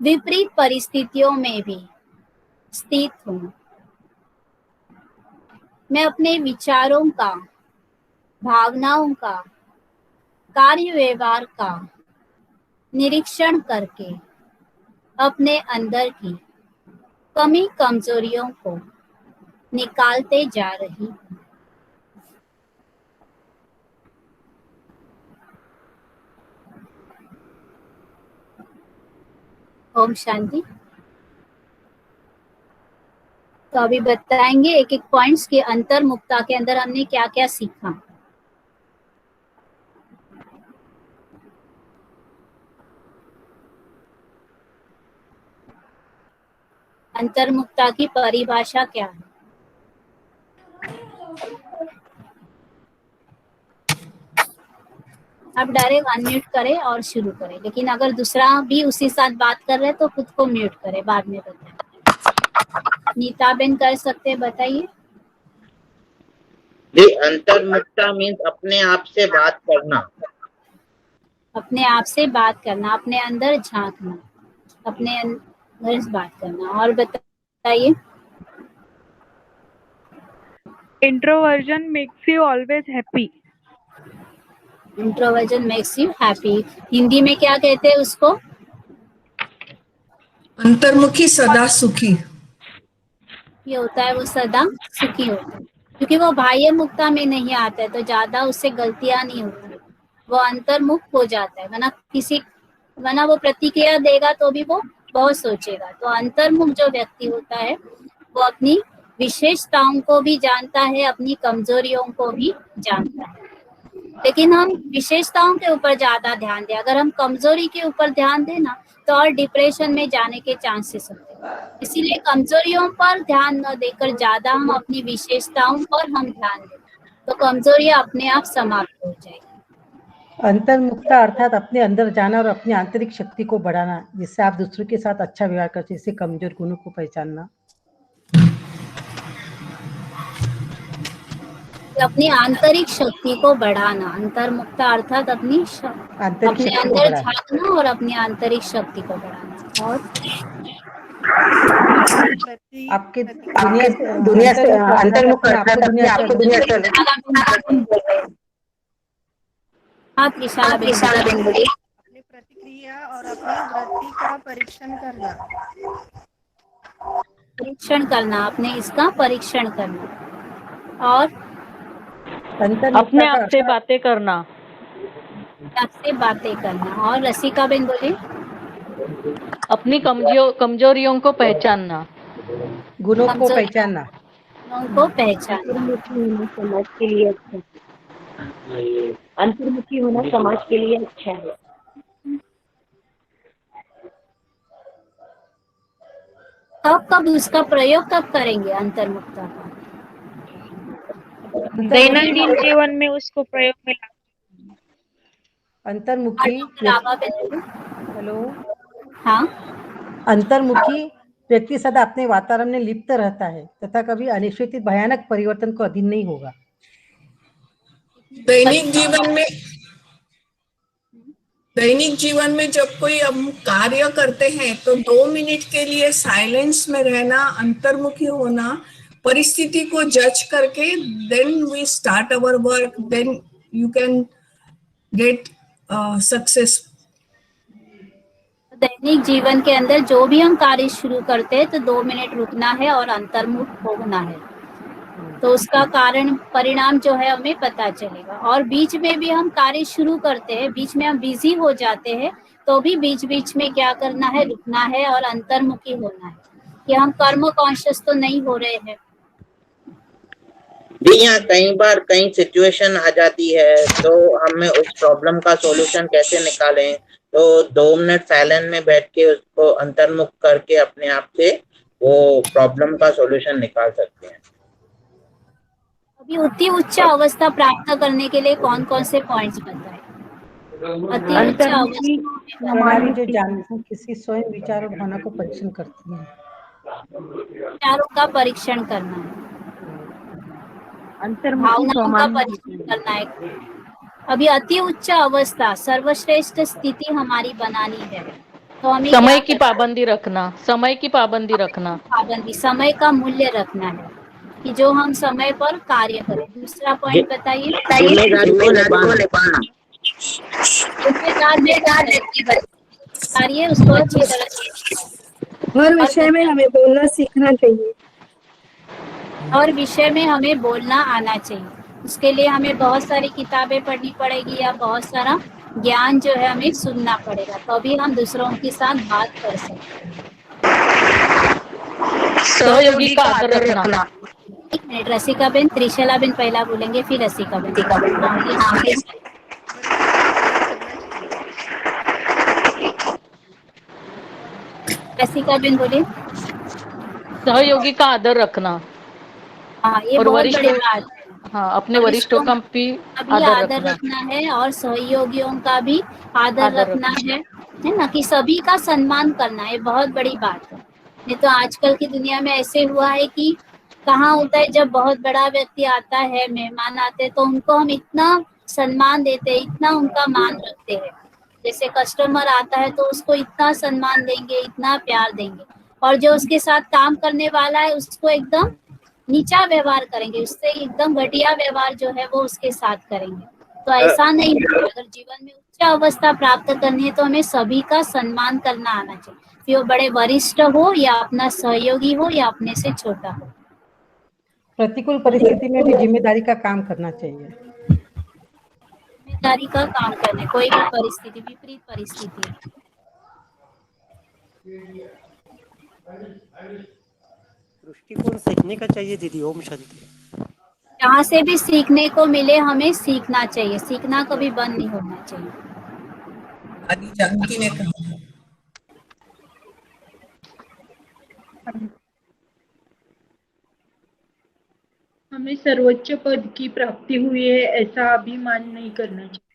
Speaker 1: विपरीत परिस्थितियों में भी स्थित हूँ। मैं अपने विचारों का, भावनाओं का, कार्य व्यवहार का निरीक्षण करके अपने अंदर की कमी कमजोरियों को निकालते जा रही हूँ। ओम शांति। तो अभी बताएंगे एक एक पॉइंट्स के अंतर्मुक्ता के अंदर हमने क्या क्या सीखा। अंतर्मुक्ता की परिभाषा क्या है? आप डायरेक्ट अनम्यूट करें और शुरू करें, लेकिन अगर दूसरा भी उसी साथ बात कर रहे हैं तो खुद को म्यूट करें, बाद में बताएं। नीता बेन कर सकते हैं, बताइए।
Speaker 10: अंतर्मुक्ता मीन्स अपने आप से बात करना।
Speaker 1: अपने आप से बात करना, अपने अंदर झांकना, अपने अंदर बात करना। और बताइए।
Speaker 11: Introversion makes you always happy.
Speaker 1: Introversion makes you happy, Hindi में क्या कहते हैं उसको?
Speaker 8: अंतर्मुखी सदा सुखी।
Speaker 1: ये होता है वो सदा सुखी होता है, क्योंकि वो बाह्य मुक्ता में नहीं आता है तो ज्यादा उससे गलतियां नहीं होती, वो अंतर्मुख हो जाता है। वरना वो प्रतिक्रिया देगा तो भी वो बहुत सोचेगा। तो अंतर्मुख जो व्यक्ति होता है वो अपनी विशेषताओं को भी जानता है, अपनी कमजोरियों को भी जानता है। लेकिन हम विशेषताओं के ऊपर ज्यादा ध्यान दें, अगर हम कमजोरी के ऊपर ध्यान दें ना तो और डिप्रेशन में जाने के चांसेस होते हैं। इसीलिए कमजोरियों पर ध्यान न देकर ज्यादा हम अपनी विशेषताओं पर हम ध्यान दें तो कमजोरियां अपने आप समाप्त हो जाएगी।
Speaker 5: अंतर्मुक्ता अर्थात अपने अंदर जाना और अपनी आंतरिक शक्ति को बढ़ाना, जिससे आप दूसरों के साथ अच्छा व्यवहार करते, जैसे कमजोर गुणों को पहचानना।
Speaker 1: अपनी आंतरिक शक्ति को बढ़ाना, अंतर्मुक्ता अर्थात अपने अंदर झांकना और अपनी आंतरिक शक्ति को बढ़ाना। और
Speaker 5: आपके दुनिया से अंतर्मुख करना, आपको दुनिया से
Speaker 1: हाँ त्रिशाला बेन बोलिए।
Speaker 12: अपनी प्रतिक्रिया और अपनी वृत्ति का परीक्षण करना।
Speaker 1: परीक्षण करना, आपने इसका परीक्षण करना। और
Speaker 13: अपने आप से बातें करना।
Speaker 1: आपसे बातें करना। और रसिका बेन बोलिए।
Speaker 13: अपनी कमजोरियों को पहचानना।
Speaker 5: गुणों को पहचानना।
Speaker 1: गुणों को पहचानना।
Speaker 7: समाज के लिए अच्छा है। अंतर्मुखी होना समाज के लिए अच्छा है।
Speaker 1: कब उसका प्रयोग कब करेंगे अंतर्मुखता का?
Speaker 11: दैनंदिन जीवन में उसको प्रयोग में
Speaker 5: अंतर्मुखी हेलो
Speaker 1: हाँ
Speaker 5: अंतर्मुखी व्यक्ति सदा अपने वातावरण में लिप्त रहता है तथा कभी अनिश्चित भयानक परिवर्तन को अधीन नहीं होगा।
Speaker 8: दैनिक जीवन में जब कोई हम कार्य करते हैं तो 2 मिनट के लिए साइलेंस में रहना, अंतर्मुखी होना, परिस्थिति को जज करके then we start our work, then you can get success.
Speaker 1: दैनिक जीवन के अंदर जो भी हम कार्य शुरू करते हैं तो 2 मिनट रुकना है और अंतर्मुख होना है, तो उसका कारण परिणाम जो है हमें पता चलेगा। और बीच में भी हम कार्य शुरू करते हैं, बीच में हम बिजी हो जाते हैं, तो भी बीच बीच में क्या करना है, रुकना है और अंतर्मुखी होना है कि हम कर्म कॉन्शियस तो नहीं हो रहे हैं।
Speaker 10: जी यहाँ कई बार कई सिचुएशन आ जाती है तो हमें उस प्रॉब्लम का सॉल्यूशन कैसे निकालें, तो 2 मिनट साइलेंट में बैठ के उसको अंतर्मुख करके अपने आप से वो प्रॉब्लम का सॉल्यूशन निकाल सकते हैं।
Speaker 1: अभी अति उच्च अवस्था प्राप्त करने के लिए कौन कौन से पॉइंट्स बताएं? अति उच्च अवस्था
Speaker 5: हमारी जो जानना किसी स्वयं विचार और भावना को परीक्षण करती है।
Speaker 1: विचारों का परीक्षण करना है, भावनाओं का परीक्षण करना है। अभी अति उच्च अवस्था सर्वश्रेष्ठ स्थिति हमारी बनानी है, तो हमें
Speaker 13: समय की पाबंदी रखना। समय की पाबंदी रखना।
Speaker 1: पाबंदी, समय का मूल्य रखना है कि जो हम समय पर कार्य करें। दूसरा पॉइंट बताइए। जिम्मेदार व्यक्ति कार्य उसको अच्छी तरह से।
Speaker 14: हर विषय में हमें बोलना सीखना चाहिए।
Speaker 1: और विषय में हमें बोलना आना चाहिए। उसके लिए हमें बहुत सारी किताबें पढ़नी पड़ेगी या बहुत सारा ज्ञान जो है हमें सुनना पड़ेगा, तभी हम दूसरों के साथ बात कर सकते हैं।
Speaker 13: सहयोगी का आदर रखना।
Speaker 1: एक मिनट, रसिका बेन, त्रिशला बेन पहला बोलेंगे, फिर रसिका बेन। रसिका बेन बोलिए।
Speaker 13: सहयोगी का आदर रखना।
Speaker 1: हाँ, ये बहुत बड़ी बात है।
Speaker 13: हाँ, अपने वरिष्ठों का भी
Speaker 1: आदर रखना है और सहयोगियों का भी आदर रखना है ना, कि सभी का सम्मान करना है, बहुत बड़ी बात है। नहीं तो आजकल की दुनिया में ऐसे हुआ है कि कहाँ होता है, जब बहुत बड़ा व्यक्ति आता है, मेहमान आते हैं, तो उनको हम इतना सम्मान देते हैं, इतना उनका मान रखते हैं। जैसे कस्टमर आता है तो उसको इतना सम्मान देंगे, इतना प्यार देंगे, और जो उसके साथ काम करने वाला है उसको एकदम नीचा व्यवहार करेंगे, उससे एकदम घटिया व्यवहार जो है वो उसके साथ करेंगे। तो ऐसा नहीं है। अगर जीवन में उच्च अवस्था प्राप्त करनी है तो हमें सभी का सम्मान करना आना चाहिए, फिर वो बड़े वरिष्ठ हो या अपना सहयोगी हो या अपने से छोटा हो।
Speaker 5: प्रतिकूल परिस्थिति में भी जिम्मेदारी का काम करना चाहिए।
Speaker 1: जिम्मेदारी का काम करने, कोई भी परिस्थिति, विपरीत परिस्थिति।
Speaker 15: दृष्टिकोण सीखने का चाहिए दीदी। ओम शांति।
Speaker 1: जहाँ से भी सीखने को मिले हमें सीखना चाहिए, सीखना कभी बंद नहीं होना चाहिए।
Speaker 8: आदि जानकी ने कहा
Speaker 6: हमें सर्वोच्च पद की प्राप्ति हुई है ऐसा अभिमान नहीं करना चाहिए।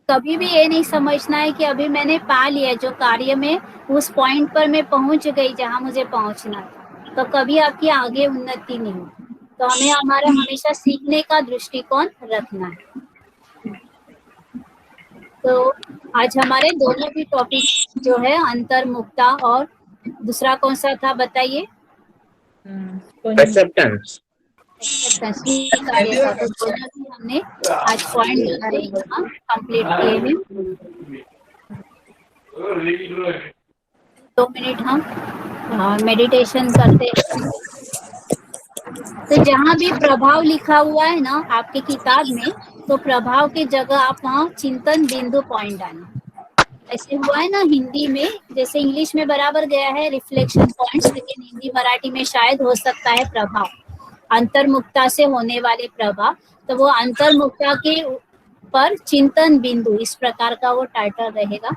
Speaker 1: कभी भी ये नहीं समझना है कि अभी मैंने पा लिया, जो कार्य में उस पॉइंट पर मैं पहुंच गई जहां मुझे पहुंचना था, तो कभी आपकी आगे उन्नति नहीं होगी। तो हमें हमारा हमेशा सीखने का दृष्टिकोण रखना है। तो आज हमारे दोनों भी टॉपिक जो है अंतर्मुखता और दूसरा कौन सा था बताइए?
Speaker 10: एक्सेप्टेंस।
Speaker 1: कार्य का, तो दोनों भी हमने आज पॉइंट जो है यहाँ कंप्लीट किए हैं। 2 मिनट हम मेडिटेशन करते हैं। तो जहाँ भी प्रभाव लिखा हुआ है ना आपके किताब में, तो प्रभाव की जगह आप वहाँ चिंतन बिंदु पॉइंट डालें। ऐसे हुआ है ना हिंदी में, जैसे इंग्लिश में बराबर गया है रिफ्लेक्शन पॉइंट्स, लेकिन हिंदी मराठी में शायद हो सकता है प्रभाव, अंतर्मुखता से होने वाले प्रभाव। तो वो अंतर्मुखता के पर चिंतन बिंदु, इस प्रकार का वो टाइटल रहेगा।